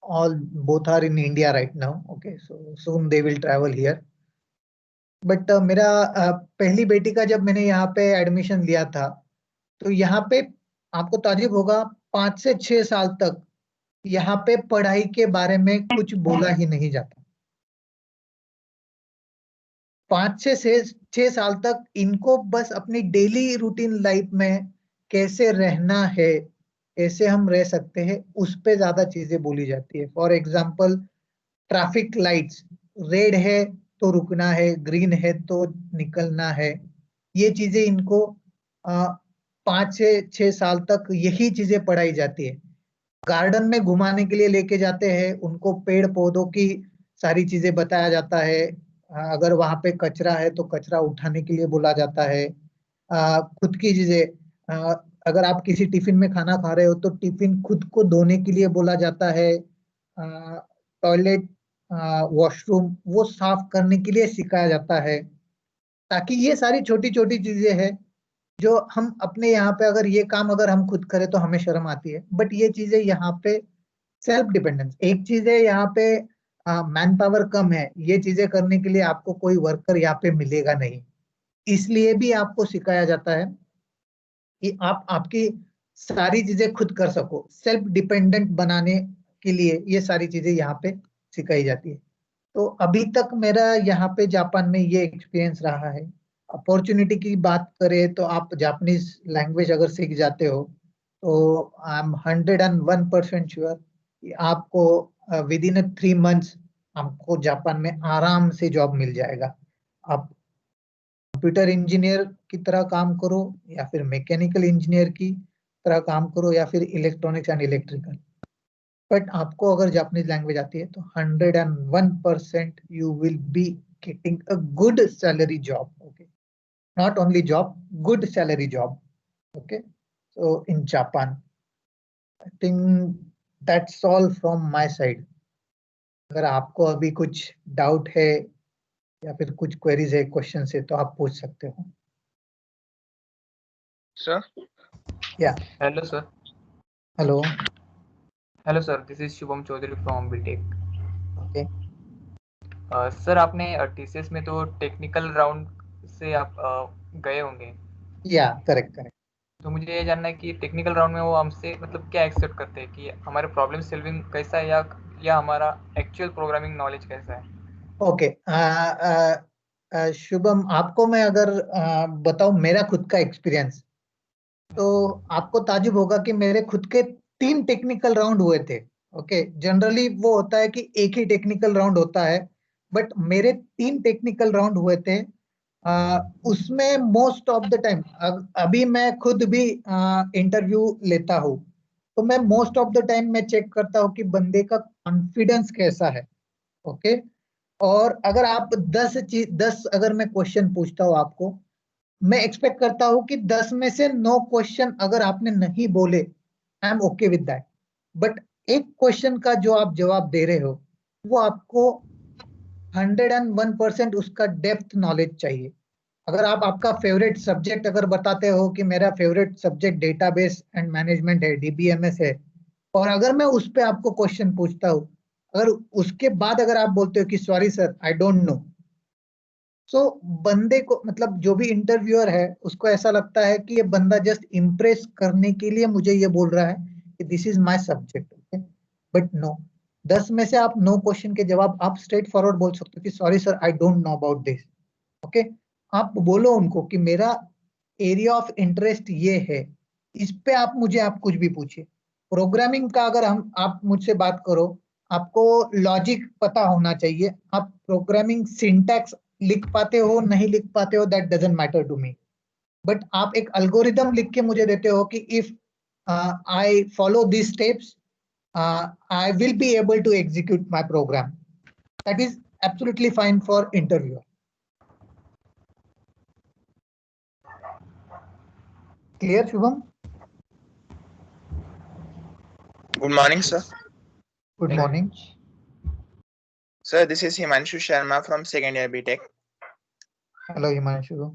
all both are in India right now. Okay, so soon they will travel here. But मेरा पहली बेटी का जब मैंने यहाँ पे एडमिशन लिया था, तो यहाँ पे आपको ताज्जुब होगा 5 से 6 साल तक यहाँ पे पढ़ाई के बारे में कुछ बोला ही नहीं जाता। 5 से 6 साल तक इनको बस अपनी डेली रूटीन लाइफ में कैसे रहना है, कैसे हम रह सकते हैं, उस पे ज्यादा चीजें बोली जाती है। For example, traffic lights, red है तो रुकना है, ग्रीन है तो निकलना है। ये चीजें इनको 5 से 6 साल तक यही चीजें पढ़ाई जाती है। गार्डन में घुमाने के लिए लेके जाते हैं, उनको पेड़ पौधों की सारी चीजें बताया जाता है। अगर वहां पे कचरा है तो कचरा उठाने के लिए बोला जाता है। खुद की चीजें, अ, अगर आप किसी टिफिन में खाना खा रहे हो तो टिफिन खुद को धोने के लिए बोला जाता है। टॉयलेट, वॉशरूम वो साफ करने के लिए सिखाया जाता है। ताकि ये सारी छोटी छोटी चीजें हैं जो हम अपने यहाँ पे अगर ये काम अगर हम खुद करें तो हमें शर्म आती है, बट ये चीजें यहाँ पे सेल्फ डिपेंडेंस। एक चीज है यहाँ पे मैन पावर कम है, ये चीजें करने के लिए आपको कोई वर्कर यहाँ पे मिलेगा नहीं, इसलिए भी आपको सिखाया जाता है कि आप आपकी सारी चीजें खुद कर सको। सेल्फ डिपेंडेंट बनाने के लिए ये सारी चीजें यहाँ पे सिखाई जाती है। तो अभी तक मेरा यहाँ पे जापान में ये एक्सपीरियंस रहा है। अपॉर्चुनिटी की बात करें तो आप जापानीज लैंग्वेज अगर सीख जाते हो तो आई एम 101% श्योर कि आपको विद इन 3 मंथ्स आपको जापान में आराम से जॉब मिल जाएगा। आप कंप्यूटर इंजीनियर की तरह काम करो या फिर मैकेनिकल इंजीनियर की तरह काम करो या फिर इलेक्ट्रॉनिक्स एंड इलेक्ट्रिकल, बट आपको अगर जापानीज लैंग्वेज आती है तो 101% you will be getting a good salary job. Okay, not only job, good salary job. Okay, so in Japan, I think that's all from my side. अगर आपको अभी कुछ doubt है या फिर कुछ क्वेरीज है, क्वेश्चन है, तो आप पूछ सकते हो.
Sir?
Yeah.
Hello, sir.
Hello.
Hello, sir. This is Shubham Chaudhary from BTech.
Okay.
Sir आपने TCS में तो टेक्निकल राउंड से आप गए होंगे.
Yeah, correct.
तो मुझे ये जानना है कि टेक्निकल राउंड में वो हमसे मतलब क्या एक्सेप्ट करते हैं कि हमारे प्रॉब्लम सॉल्विंग कैसा है या हमारा एक्चुअल प्रोग्रामिंग नॉलेज कैसा है.
ओके. शुभम, आपको मैं अगर बताऊं मेरा खुद का एक्सपीरियंस, तो आपको ताजुब होगा कि मेरे खुद के 3 टेक्निकल राउंड हुए थे. ओके, जनरली वो होता है कि एक ही टेक्निकल राउंड होता है, बट मेरे 3 टेक्निकल राउंड हुए थे. उसमें मोस्ट ऑफ द टाइम, अभी मैं खुद भी इंटरव्यू लेता हूँ, तो मैं मोस्ट ऑफ द टाइम मैं चेक करता हूँ कि बंदे का कॉन्फिडेंस कैसा है. ओके, और अगर आप 10 अगर मैं क्वेश्चन पूछता हूँ आपको, मैं एक्सपेक्ट करता हूँ कि 10 में से 9 क्वेश्चन अगर आपने नहीं बोले, I am okay with that. But एक क्वेश्चन का जो आप जवाब दे रहे हो, वो आपको 101% उसका डेप्थ नॉलेज चाहिए. अगर आप आपका फेवरेट सब्जेक्ट अगर बताते हो कि मेरा favourite subject database and management है, DBMS है, और अगर मैं उस पे आपको क्वेश्चन पूछता हूँ, अगर उसके बाद अगर आप बोलते हो कि sorry sir I don't know, so बंदे को, मतलब जो भी इंटरव्यूअर है, उसको ऐसा लगता है कि ये बंदा जस्ट इम्प्रेस करने के लिए मुझे ये बोल रहा है कि this is my subject. Okay, but no, 10 में से आप 9 क्वेश्चन के जवाब आप स्ट्रेट फॉरवर्ड बोल सकते हो कि sorry sir I don't know about this. Okay, आप बोलो उनको कि मेरा एरिया ऑफ इंटरेस्ट ये है, इस पे आप कुछ भी पूछिए. प्रोग्रामिंग का अगर आप मुझसे बात करो, आपको लॉजिक पता होना चाहिए. आप प्रोग्रामिंग सिंटैक्स लिख पाते हो नहीं लिख पाते हो, that doesn't matter to me. But आप एक एल्गोरिदम लिख के मुझे देते हो कि if I follow this steps, I will be able to execute my program. That is absolutely fine for interview. Clear, Shubham?
Good morning, sir.
Good morning.
Sir, this is Himanshu Sharma from second year BTech.
Hello, Himanshu.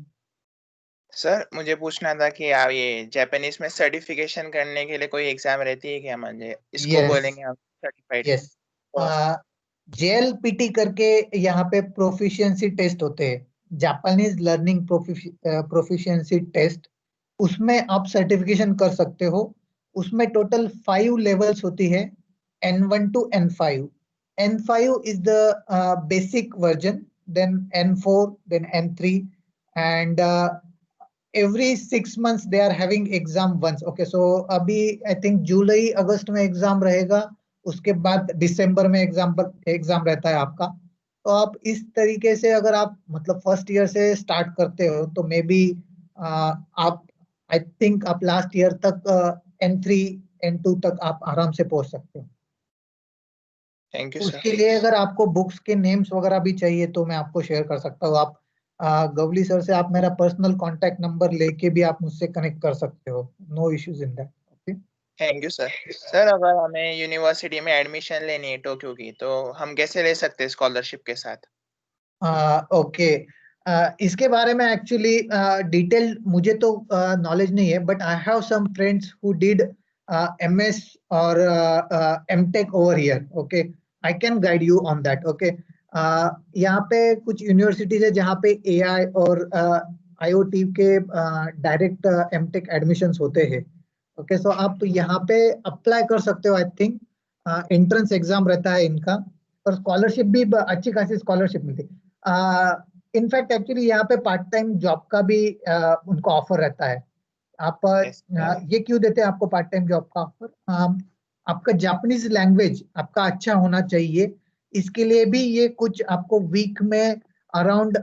Sir, मुझे पूछना था कि आप ये Japanese में certification करने के लिए कोई एग्जाम रहती है क्या? मुझे इसको
Yes.
बोलेंगे हम सर्टिफाइड.
Yes. JLPT करके यहाँ पे प्रोफिशिएंसी टेस्ट होते हैं, जापानीज लर्निंग प्रोफिशिएंसी टेस्ट. उसमें आप सर्टिफिकेशन कर सकते हो. उसमें टोटल 5 लेवल्स होती है, N1 to N5. N5 is the basic version, then N4, then N3, and every 6 months they are having exam once. Okay, so अभी I think जुलाई अगस्त में एग्जाम रहेगा, उसके बाद दिसंबर में एग्जाम रहता है आपका. तो आप इस तरीके से अगर आप मतलब फर्स्ट ईयर से स्टार्ट करते हो, तो मे बी आप आई थिंक आप लास्ट ईयर तक N3 N2 तक आप आराम से पहुंच सकते हो.
Thank you sir.
उसके लिए अगर आपको बुक्स के नेम्स वगैरह भी चाहिए तो मैं आपको शेयर कर सकता हूँ. आप गवली सर से आप मेरा पर्सनल कांटेक्ट नंबर लेके भी आप मुझसे कनेक्ट कर सकते हो. No issues in that. Okay,
thank you sir. Sir, अगर हमें यूनिवर्सिटी में एडमिशन लेनी है टोक्यो की, तो हम कैसे ले सकते हैं स्कॉलरशिप के साथ?
ओके, इसके बारे में एक्चुअली डिटेल मुझे तो नॉलेज नहीं है, but I have some friends who did MS और MTech over here. Okay, I can guide you on that. Okay, यहाँ पे कुछ यूनिवर्सिटीज है जहाँ पे AI और IoT के डायरेक्ट MTech एडमिशंस होते हैं. ओके, सो आप यहाँ पे अप्लाई कर सकते हो. आई थिंक एंट्रेंस एग्जाम रहता है इनका, और स्कॉलरशिप भी अच्छी खासी स्कॉलरशिप मिलती है. इनफैक्ट एक्चुअली यहाँ पे पार्ट टाइम जॉब का भी उनको ऑफर रहता है. आप ये क्यों देते हैं आपको पार्ट टाइम जॉब का ऑफर? आपका जापानीज लैंग्वेज आपका अच्छा होना चाहिए, इसके लिए भी ये कुछ आपको वीक में अराउंड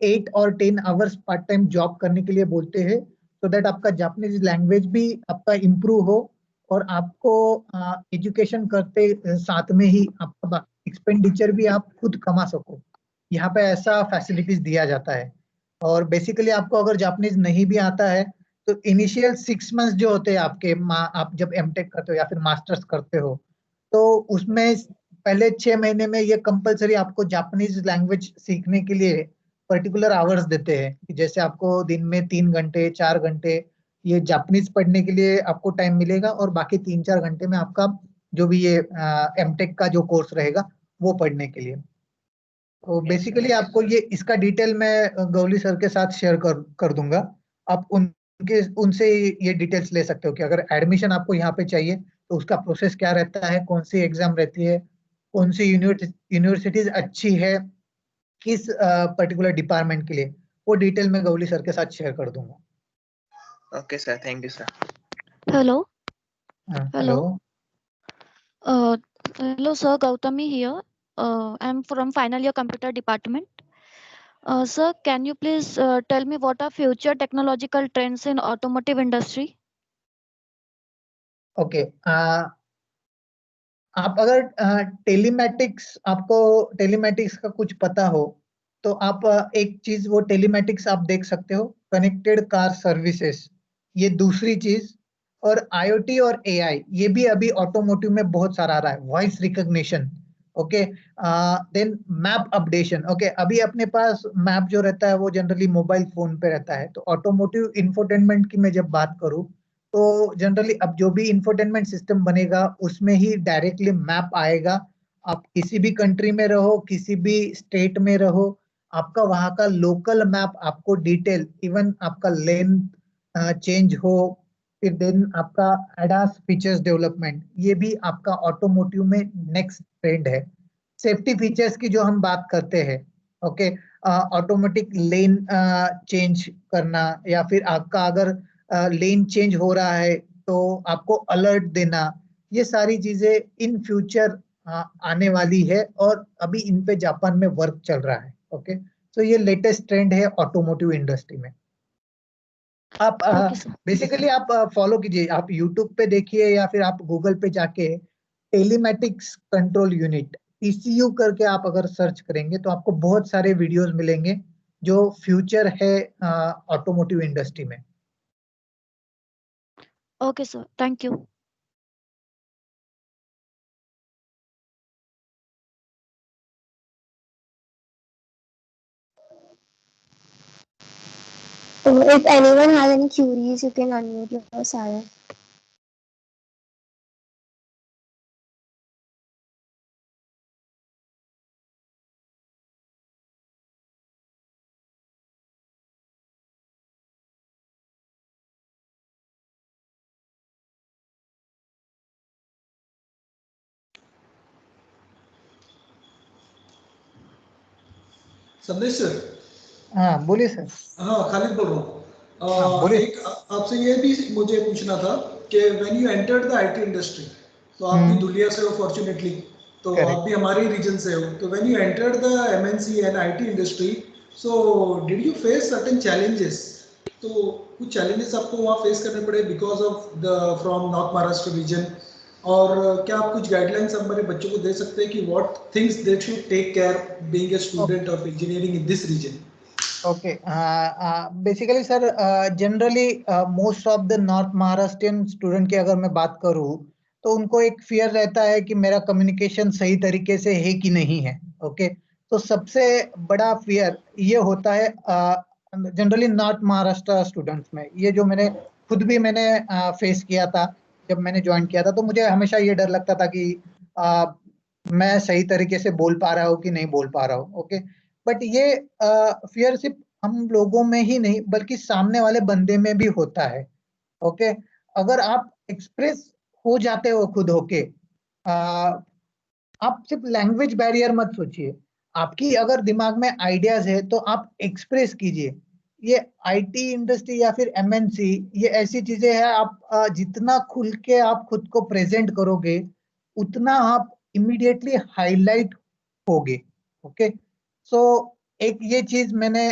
8 और 10 आवर्स पार्ट टाइम जॉब करने के लिए बोलते हैं, सो दैट आपका जापानीज लैंग्वेज भी आपका इम्प्रूव हो, और आपको एजुकेशन करते साथ में ही आपका एक्सपेंडिचर भी आप खुद कमा सको. यहाँ पे ऐसा फैसिलिटीज दिया जाता है. और बेसिकली आपको अगर जापानीज नहीं भी आता है तो इनिशियल 6 मंथ्स जो होते हैं आपके, आप जब एमटेक करते हो या फिर मास्टर्स करते हो, तो उसमें पहले 6 महीने में ये कंपलसरी आपको जापानीज लैंग्वेज सीखने के लिए पर्टिकुलर आवर्स देते हैं, कि जैसे आपको दिन में 3 घंटे 4 घंटे ये जापानीज पढ़ने के लिए आपको टाइम मिलेगा, और बाकी 3-4 घंटे में आपका जो भी ये एमटेक का जो कोर्स रहेगा वो पढ़ने के लिए। तो बेसिकली आपको ये इसका डिटेल मैं गौली सर के साथ शेयर कर दूंगा। आप उनसे ये डिटेल्स ले सकते हो कि अगर एडमिशन आपको यहाँ पे चाहिए तो उसका प्रोसेस क्या रहता है, कौन सी एग्जाम रहती है, कौन सी यूनिवर्सिटीज अच्छी है किस पर्टिकुलर डिपार्टमेंट के लिए, वो डिटेल मैं गौली सर के साथ शेयर कर दूंगा।
Okay sir, thank you sir.
Hello.
Hello.
Hello, sir. Gautami here. I'm from final year computer department. Sir, can you please tell me what are future technological trends in automotive industry?
Okay, आप अगर आपको telematics का कुछ पता हो तो आप एक चीज वो टेलीमेटिक्स आप देख सकते हो, कनेक्टेड कार सर्विसेज, ये दूसरी चीज। और आईओटी और एआई ये भी अभी ऑटोमोटिव में बहुत सारा आ रहा है, voice recognition. Okay, then map updation. Okay, अभी अपने पास मैप जो रहता है वो जनरली मोबाइल फोन पे रहता है, तो ऑटोमोटिव इंफोटेनमेंट की मैं जब बात करूं तो जनरली अब जो भी इंफोटेनमेंट सिस्टम बनेगा उसमें ही डायरेक्टली मैप आएगा। आप किसी भी कंट्री में रहो, किसी भी स्टेट में रहो, आपका वहां का लोकल मैप आपको डिटेल, इवन आपका लेन चेंज हो, फिर देन आपका एडास फीचर्स डेवलपमेंट, ये भी आपका ऑटोमोटिव में नेक्स्ट ट्रेंड है। सेफ्टी फीचर्स की जो हम बात करते हैं, ओके, ऑटोमेटिक लेन चेंज करना, या फिर आपका अगर लेन चेंज हो रहा है तो आपको अलर्ट देना, ये सारी चीजें इन फ्यूचर आने वाली है, और अभी इन पे जापान में वर्क चल रहा है। ओके, तो ये लेटेस्ट ट्रेंड है ऑटोमोटिव इंडस्ट्री में। आप बेसिकली आप फॉलो कीजिए, आप यूट्यूब पे देखिए या फिर आप गूगल पे जाके टेलीमेटिक्स कंट्रोल यूनिट टीसीयू करके आप अगर सर्च करेंगे तो आपको बहुत सारे वीडियोस मिलेंगे जो फ्यूचर है ऑटोमोटिव इंडस्ट्री में।
Okay, sir. Thank you.
If anyone has any queries, you can unmute yourself.
संदेश सर।
हाँ बोलिए सर।
हाँ, खालिद बोल रहा हूँ।
बोलिए।
एक आपसे ये भी मुझे पूछना था कि when you entered the IT industry, तो आप भी दुनिया से हो फॉर्चुनेटली, तो आप भी हमारे रीजन से हो, तो when you entered the MNC and IT industry, so did you face certain challenges? तो कुछ चैलेंजेस आपको वहाँ फेस करने पड़े because of the from north Maharashtra region, और क्या आप कुछ गाइडलाइंस हमारे बच्चों को दे सकते हैं कि what things they should take care being a student of engineering in this region?
Okay, basically sir generally most of the north Maharashtrian student की अगर मैं बात करूं तो उनको एक फियर रहता है कि मेरा कम्युनिकेशन सही तरीके से है कि नहीं है। ओके, तो सबसे बड़ा फियर ये होता है जनरली नॉर्थ महाराष्ट्र स्टूडेंट्स में, ये जो मैंने खुद भी फेस किया था जब मैंने ज्वाइन किया था, तो मुझे हमेशा ये डर लगता था कि मैं सही तरीके से बोल पा रहा हूँ कि नहीं बोल पा रहा हूँ। ओके, बट ये फियर सिर्फ हम लोगों में ही नहीं बल्कि सामने वाले बंदे में भी होता है। ओके, अगर आप एक्सप्रेस हो जाते हो खुद होके, आप सिर्फ लैंग्वेज बैरियर मत सोचिए, आपकी अगर दिमाग में आइडियाज है तो आप एक्सप्रेस कीजिए। ये आईटी इंडस्ट्री या फिर एमएनसी ये ऐसी चीजें हैं, आप जितना खुल के आप खुद को प्रेजेंट करोगे उतना आप इमीडिएटली हाईलाइट होगे। ओके, सो एक ये चीज मैंने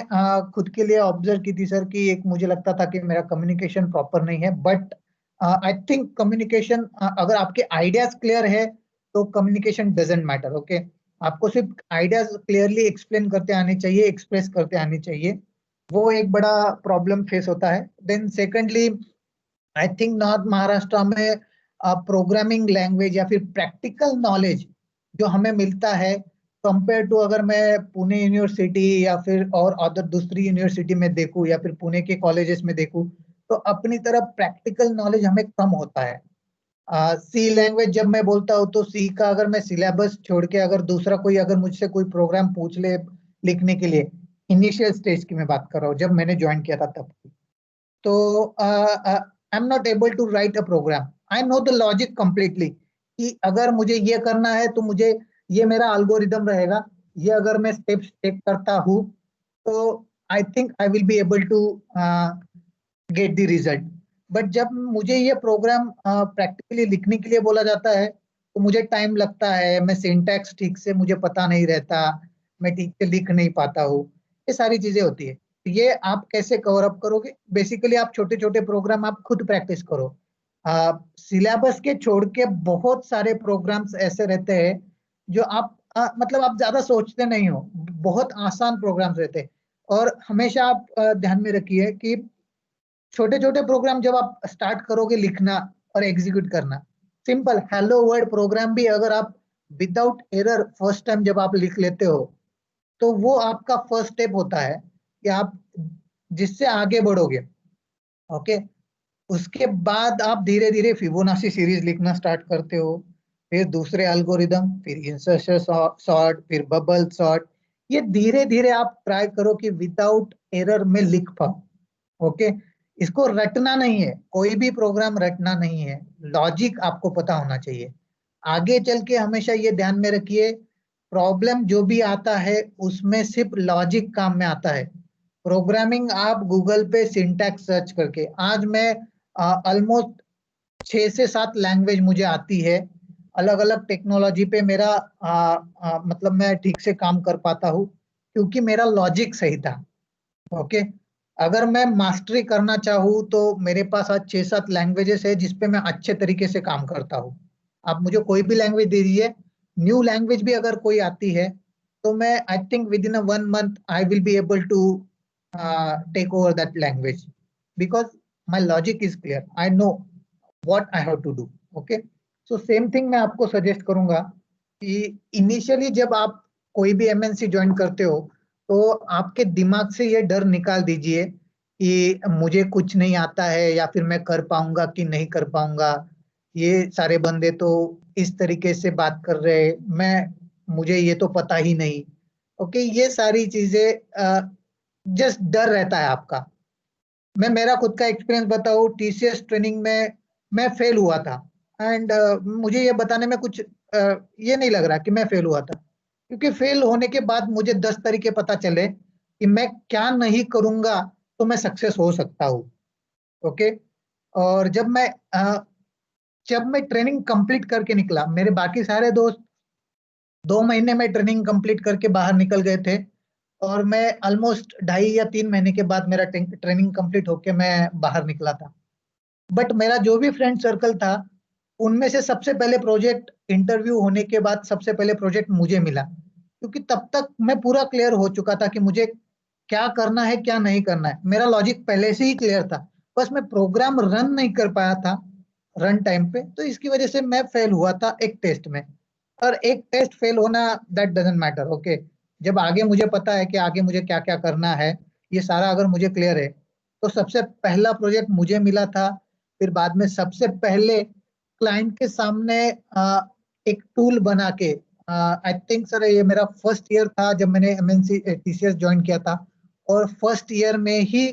खुद के लिए ऑब्जर्व की थी सर, कि एक मुझे लगता था कि मेरा कम्युनिकेशन प्रॉपर नहीं है, बट आई थिंक कम्युनिकेशन अगर आपके आइडियाज क्लियर है तो कम्युनिकेशन डजंट मैटर। ओके, आपको सिर्फ आइडियाज क्लियरली एक्सप्लेन करते आने चाहिए, एक्सप्रेस करते आने चाहिए, वो एक बड़ा प्रॉब्लम फेस होता है। Then secondly I think north Maharashtra में प्रोग्रामिंग लैंग्वेज या फिर प्रैक्टिकल नॉलेज जो हमें मिलता है कंपेयर टू अगर मैं पुणे यूनिवर्सिटी या फिर और अदर दूसरी यूनिवर्सिटी में देखूं या फिर पुणे के कॉलेजेस में देखूं, तो अपनी तरफ प्रैक्टिकल नॉलेज हमें कम होता है। सी लैंग्वेज जब मैं बोलता हूँ तो सी का अगर मैं सिलेबस छोड़ के अगर दूसरा कोई अगर मुझसे कोई प्रोग्राम पूछ ले लिखने के लिए, इनिशियल स्टेज की मैं बात कर रहा हूँ जब मैंने ज्वाइन किया था तब, तो I am not able to write a program. I know the logic completely कि अगर मुझे ये करना है तो मुझे ये मेरा अल्गोरिदम रहेगा, ये अगर मैं स्टेप्स टेक करता हूँ तो I think I will be able to get the result. But जब मुझे ये प्रोग्राम प्रैक्टिकली लिखने के लिए बोला जाता है तो मुझे टाइम लगता है, मैं सिंटैक्स ठीक से मुझे पता नहीं रहता, मैं ठीक से लिख नहीं पाता हूँ, ये सारी चीजें होती है। ये आप कैसे कवर अप करोगे? बेसिकली आप छोटे छोटे प्रोग्राम आप खुद प्रैक्टिस करो। सिलेबस के छोड़ के बहुत सारे प्रोग्राम्स ऐसे रहते हैं जो आप मतलब आप ज्यादा सोचते नहीं हो, बहुत आसान प्रोग्राम्स रहते हैं। और हमेशा आप ध्यान में रखिए कि छोटे छोटे प्रोग्राम जब आप स्टार्ट करोगे लिखना और एग्जीक्यूट करना, सिंपल हेलो वर्ल्ड प्रोग्राम भी अगर आप विदाउट एरर फर्स्ट टाइम जब आप लिख लेते हो तो वो आपका फर्स्ट स्टेप होता है कि आप जिससे आगे बढ़ोगे। ओके, उसके बाद आप धीरे धीरे फिबोनाची सीरीज लिखना स्टार्ट करते हो, फिर दूसरे एल्गोरिदम, फिर इंसर्शन सॉर्ट, फिर बबल सॉर्ट। ये धीरे धीरे आप ट्राई करो कि विदाउट एरर में लिख पाओ। ओके, इसको रटना नहीं है, कोई भी प्रोग्राम रटना नहीं है, लॉजिक आपको पता होना चाहिए। आगे चल के हमेशा ये ध्यान में रखिए, प्रॉब्लम जो भी आता है उसमें सिर्फ लॉजिक काम में आता है। प्रोग्रामिंग आप गूगल पे सिंटैक्स सर्च करके, आज मैं ऑलमोस्ट 6 से 7 लैंग्वेज मुझे आती है, अलग अलग टेक्नोलॉजी पे मेरा मतलब मैं ठीक से काम कर पाता हूँ क्योंकि मेरा लॉजिक सही था। ओके, अगर मैं मास्टरी करना चाहूँ तो मेरे पास आज 6-7 लैंग्वेजेस है जिसपे मैं अच्छे तरीके से काम करता हूँ। आप मुझे कोई भी लैंग्वेज दे दीजिए, न्यू लैंग्वेज भी अगर कोई आती है तो मैं I think within 1 month I will be able to take over that language because my logic is clear, I know what I have to do. Okay, so same thing मैं आपको suggest करूंगा कि initially जब आप कोई भी MNC join करते हो तो आपके दिमाग से ये डर निकाल दीजिए कि मुझे कुछ नहीं आता है या फिर मैं कर पाऊंगा कि नहीं कर पाऊंगा, ये सारे बंदे तो इस तरीके से बात कर रहे हैं, मैं मुझे ये तो पता ही नहीं। ओके, ये सारी चीजें जस्ट डर रहता है आपका। मैं मेरा खुद का एक्सपीरियंस बताऊं, टीसीएस ट्रेनिंग में मैं फेल हुआ था एंड मुझे ये बताने में कुछ ये नहीं लग रहा कि मैं फेल हुआ था, क्योंकि फेल होने के बाद मुझे 10 तरीके पता चले कि मैं क्या नहीं करूंगा तो मैं सक्सेस हो सकता हूँ। ओके, और जब मैं ट्रेनिंग कंप्लीट करके निकला, मेरे बाकी सारे दोस्त 2 महीने में ट्रेनिंग कंप्लीट करके बाहर निकल गए थे और मैं ऑलमोस्ट 2.5 या 3 महीने के बाद मेरा ट्रेनिंग कंप्लीट होके मैं बाहर निकला था। बट मेरा जो भी फ्रेंड सर्कल था उनमें से सबसे पहले प्रोजेक्ट इंटरव्यू होने के बाद सबसे पहले प्रोजेक्ट मुझे मिला, क्योंकि तब तक मैं पूरा क्लियर हो चुका था कि मुझे क्या करना है क्या नहीं करना है, मेरा लॉजिक पहले से ही क्लियर था, बस मैं प्रोग्राम रन नहीं कर पाया था रन टाइम पे, तो इसकी वजह से मैं फेल हुआ था एक टेस्ट में। और एक टेस्ट फेल होना दैट डजंट मैटर। ओके, जब आगे मुझे पता है कि आगे मुझे क्या क्या करना है, ये सारा अगर मुझे क्लियर है, तो सबसे पहला प्रोजेक्ट मुझे मिला था। फिर बाद में सबसे पहले क्लाइंट के सामने एक टूल बना के, आई थिंक सर ये मेरा फर्स्ट ईयर था जब मैंने एमएनसी टीसीएस ज्वाइन किया था, और फर्स्ट ईयर में ही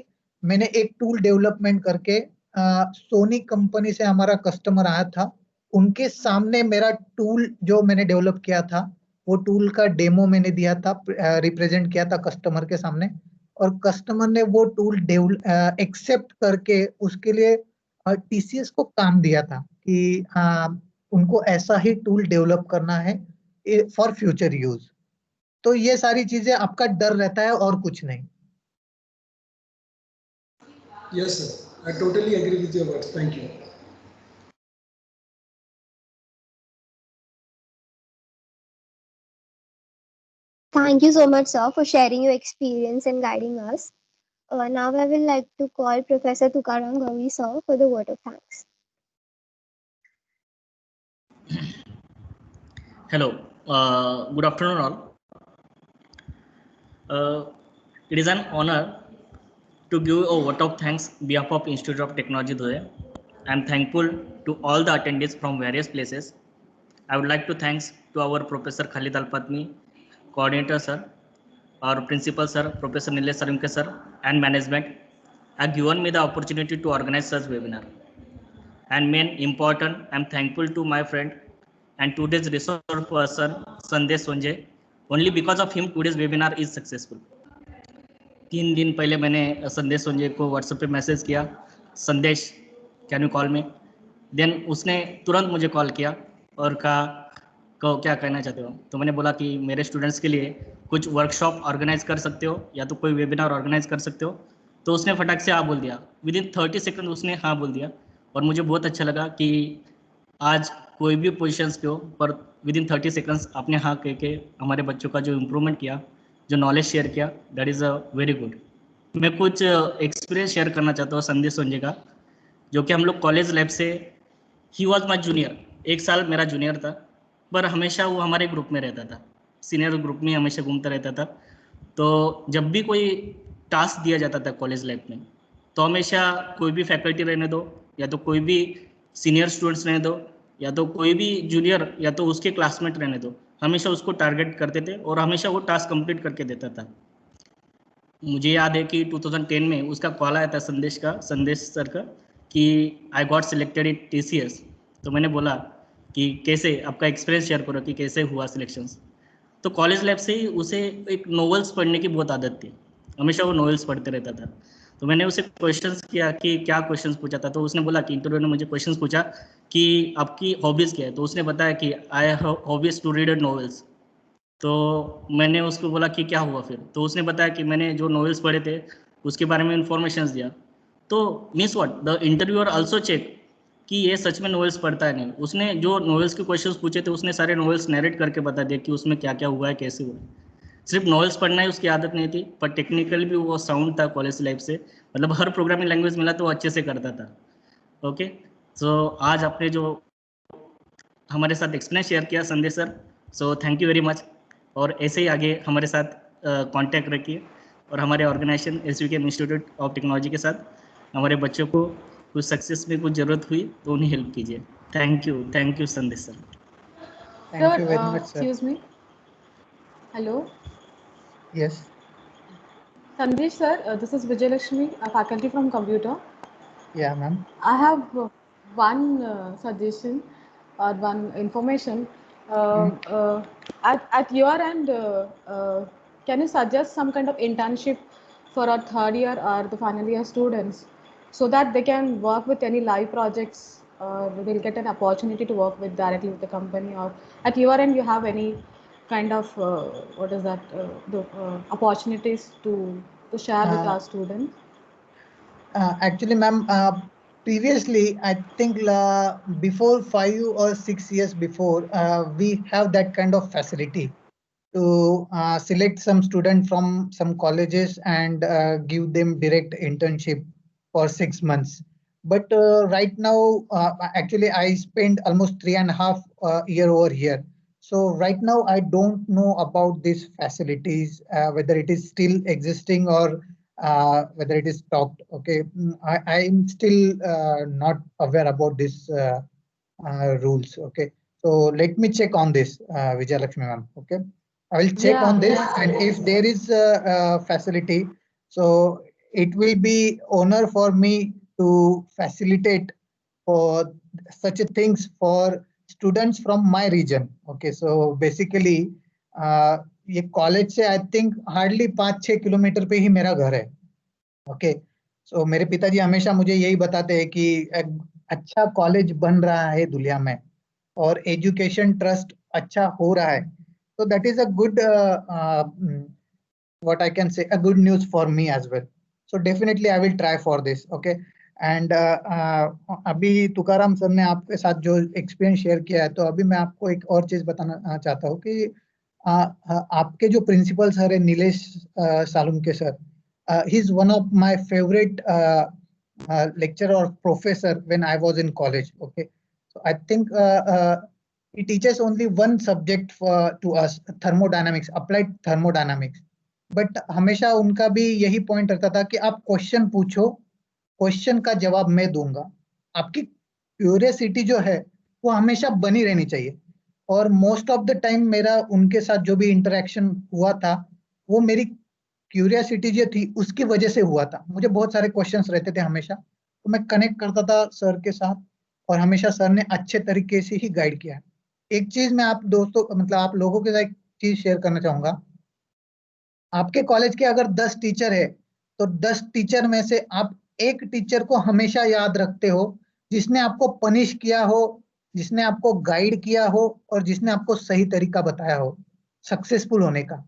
मैंने एक टूल डेवलपमेंट करके सोनी कंपनी से हमारा कस्टमर आया था, उनके सामने मेरा टूल जो मैंने डेवलप किया था वो टूल का डेमो मैंने दिया था, रिप्रेजेंट किया था कस्टमर के सामने, और कस्टमर ने वो टूल एक्सेप्ट करके उसके लिए टीसीएस को काम दिया था कि उनको ऐसा ही टूल डेवलप करना है फॉर फ्यूचर यूज। तो ये सारी चीजें आपका डर रहता है और कुछ नहीं।
Yes, sir. I totally agree with your words. Thank you.
Thank you so much, sir, for sharing your experience and guiding us. Now I will like to call Professor Tukaram Gavi sir for the word of thanks.
Hello, good afternoon all. It is an honor to give a vote of thanks on behalf of Institute of Technology Dhule. I am thankful to all the attendees from various places. I would like to thanks to our Professor Khalid Al-Fatmi, Coordinator Sir, our Principal Sir, Professor Nilesh Sarimke Sir, and management have given me the opportunity to organize such webinar. And main important, I am thankful to my friend and today's resource person, Sandesh Sonje. Only because of him, today's webinar is successful. 3 दिन पहले मैंने संदेश सोंजे को WhatsApp पे message किया, Sandesh can you call me, then उसने तुरंत मुझे कॉल किया और कहा कहो क्या कहना चाहते हो। तो मैंने बोला कि मेरे स्टूडेंट्स के लिए कुछ वर्कशॉप ऑर्गेनाइज कर सकते हो या तो कोई वेबिनार ऑर्गेनाइज कर सकते हो। तो उसने फटाक से हाँ बोल दिया, विद इन 30 सेकंड उसने हाँ बोल दिया। और मुझे बहुत अच्छा लगा कि आज कोई भी पोजीशंस पे हो पर विद इन 30 सेकंड्स आपने हाँ कह के हमारे बच्चों का जो इम्प्रूवमेंट किया, जो नॉलेज शेयर किया, that is a very good. मैं कुछ एक्सपीरियंस शेयर करना चाहता हूँ संदेश सोंजे का, जो कि हम लोग कॉलेज लाइफ से, ही वॉज माई जूनियर, 1 साल मेरा जूनियर था, पर हमेशा वो हमारे ग्रुप में रहता था, सीनियर ग्रुप में हमेशा घूमता रहता था। तो जब भी कोई टास्क दिया जाता था कॉलेज लाइफ में, तो हमेशा कोई भी फैकल्टी रहने दो या तो कोई भी सीनियर स्टूडेंट्स रहने दो या तो कोई भी जूनियर या तो उसके क्लासमेट रहने दो, हमेशा उसको टारगेट करते थे और हमेशा वो टास्क कंप्लीट करके देता था। मुझे याद है कि 2010 में उसका कॉल आया था संदेश सर का कि I got selected in TCS। तो मैंने बोला कि कैसे, आपका एक्सपीरियंस शेयर करो कि कैसे हुआ सिलेक्शंस। तो कॉलेज लाइफ से ही उसे एक नॉवेल्स पढ़ने की बहुत आदत थी, हमेशा वो नॉवेल्स पढ़ते रहता था। तो मैंने उसे क्वेश्चंस किया कि क्या क्वेश्चंस पूछा था, तो उसने बोला कि इंटरव्यू ने मुझे क्वेश्चंस पूछा कि आपकी हॉबीज़ क्या है, तो उसने बताया कि I have hobbies to read novels. तो मैंने उसको बोला कि क्या हुआ फिर, तो उसने बताया कि मैंने जो नॉवेल्स पढ़े थे उसके बारे में इंफॉर्मेशन दिया। तो means what, the interviewer also check कि ये सच में नॉवेल्स पढ़ता है नहीं। उसने जो नॉवेल्स के क्वेश्चंस पूछे थे उसने सारे नॉवेल्स नरेट करके बता दिया कि उसमें क्या क्या हुआ है, कैसे हुआ है। सिर्फ नॉवेल्स पढ़ना ही उसकी आदत नहीं थी, पर टेक्निकली भी वो साउंड था कॉलेज लाइफ से, मतलब हर प्रोग्रामिंग लैंग्वेज मिला तो वो अच्छे से करता था। ओके, सो आज आपने जो हमारे साथ एक्सपीरियंस शेयर किया संदेश sir, so thank you very much. और ऐसे ही आगे हमारे साथ कांटेक्ट रखिए और हमारे organisation SVKM institute of technology के साथ हमारे बच्चों को कुछ सक्सेस में कुछ ज़रूरत हुई तो उन्हें हेल्प कीजिए। थैंक यू संदेश sir.
Thank you very much, sir.
Excuse me. Hello.
Yes.
Sandesh sir, this is Vijay Lakshmi, a faculty from computer.
Yeah, ma'am.
I have one suggestion or one information. At your end, can you suggest some kind of internship for our third year or the final year students so that they can work with any live projects or they'll get an opportunity to work with directly with the company, or at your end you have any kind of opportunities to share with our students?
Actually, ma'am, previously, I think before 5 or 6 years before, we have that kind of facility to select some student from some colleges and give them direct internship for 6 months. But right now, actually, I spent almost 3.5 years over here. So right now, I don't know about these facilities, whether it is still existing or whether it is stopped. Okay, I am still not aware about this rules. Okay, so let me check on this, Vijay Lakshmi ma'am. Okay, I will check on this, and if there is a facility, so it will be honor for me to facilitate for such a things for students from my region. Okay, so basically ये college से I think hardly 5-6 kilometre पे ही मेरा घर है। Okay, सो मेरे पिताजी हमेशा मुझे यही बताते हैं कि एक अच्छा कॉलेज बन रहा है दुनिया में और एजुकेशन ट्रस्ट अच्छा हो रहा है, तो that is a good what I can say, a good news for me as well. So definitely I will try for this. Okay, and अभी तुकाराम सर ने आपके साथ जो एक्सपीरियंस शेयर किया है, तो अभी मैं आपको एक और चीज बताना चाहता हूँ कि आपके जो प्रिंसिपल सर है Nilesh Salunke sir, he's one of my favorite lecturer or professor when I was in college. Okay, so I think he teaches only one subject to us, thermodynamics, applied thermodynamics. But हमेशा उनका भी यही point रहता था कि आप question पूछो, question का जवाब मैं दूंगा. आपकी क्यूरियोसिटी जो है वो हमेशा बनी रहनी चाहिए. और मोस्ट ऑफ द टाइम मेरा उनके साथ जो भी इंटरेक्शन हुआ था वो मेरी क्यूरियोसिटी जो थी उसकी वजह से हुआ था. मुझे बहुत सारे क्वेश्चंस रहते थे हमेशा, तो मैं कनेक्ट करता था सर के साथ और हमेशा सर ने अच्छे तरीके से ही गाइड किया. एक चीज मैं आप दोस्तों मतलब आप लोगों के साथ एक चीज शेयर करना चाहूंगा. आपके कॉलेज के अगर 10 टीचर है तो 10 टीचर में से आप एक टीचर को हमेशा याद रखते हो जिसने आपको पनिश किया हो, जिसने आपको गाइड किया हो और जिसने आपको सही तरीका बताया हो सक्सेसफुल होने का.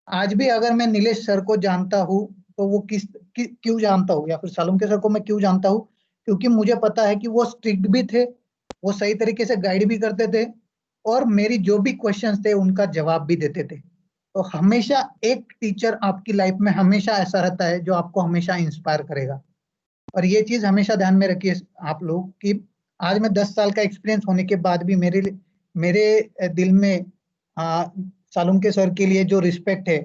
आज भी अगर मैं नीलेश सर को जानता हूँ तो वो क्यों जानता हूँ, या फिर सालुंके सर को मैं क्यों जानता हूँ, क्योंकि मुझे पता है कि वो स्ट्रिक्ट भी थे, वो सही तरीके से गाइड भी करते थे और मेरी जो भी क्वेश्चंस थे उनका जवाब भी देते थे. तो हमेशा एक टीचर आपकी लाइफ में हमेशा ऐसा रहता है जो आपको हमेशा इंस्पायर करेगा. और ये चीज हमेशा ध्यान में रखिए आप लोग कि आज मैं 10 साल का एक्सपीरियंस होने के बाद भी मेरे दिल में सालुंके सर के लिए जो रिस्पेक्ट है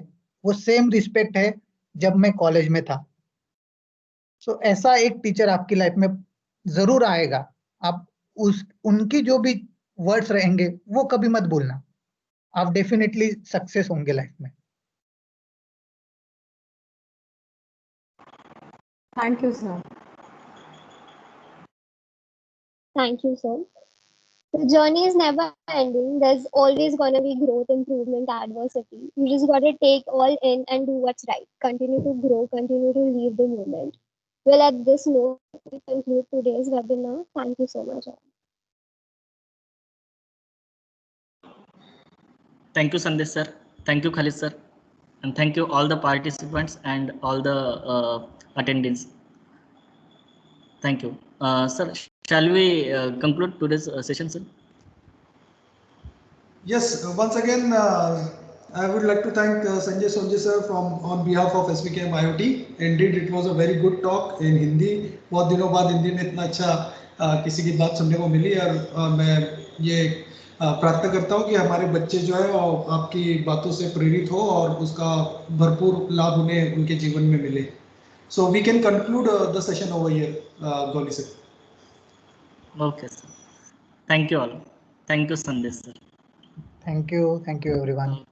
वो सेम रिस्पेक्ट है जब मैं कॉलेज में था. सो ऐसा एक टीचर आपकी लाइफ में जरूर आएगा. आप उनकी जो भी वर्ड्स रहेंगे वो कभी मत भूलना. आप डेफिनेटली सक्सेस होंगे लाइफ में.
Thank you, sir.
Thank you, sir. The journey is never ending. There's always going to be growth, improvement, adversity. You just got to take all in and do what's right. Continue to grow, continue to leave the moment. Well, at this note, we conclude today's webinar. Thank you so much.
Thank you, Sandesh sir. Thank you, Khalid sir. And thank you all the participants and all the attendees. Thank you. Sir, shall we conclude today's session, sir?
Yes, once again, I would like to thank Sanjay Sonje sir on behalf of SVKM IoT. Indeed, it was a very good talk in Hindi. बहुत दिनों बाद हिंदी में इतना अच्छा किसी की बात सुनने को मिली और मैं ये प्रार्थना करता हूँ कि हमारे बच्चे जो है आपकी बातों से प्रेरित हो और उसका भरपूर लाभ उन्हें उनके जीवन में मिले. So we can conclude the session over here, Goli sir.
Okay, sir. Thank you all. Thank you, Sandesh sir.
Thank you everyone.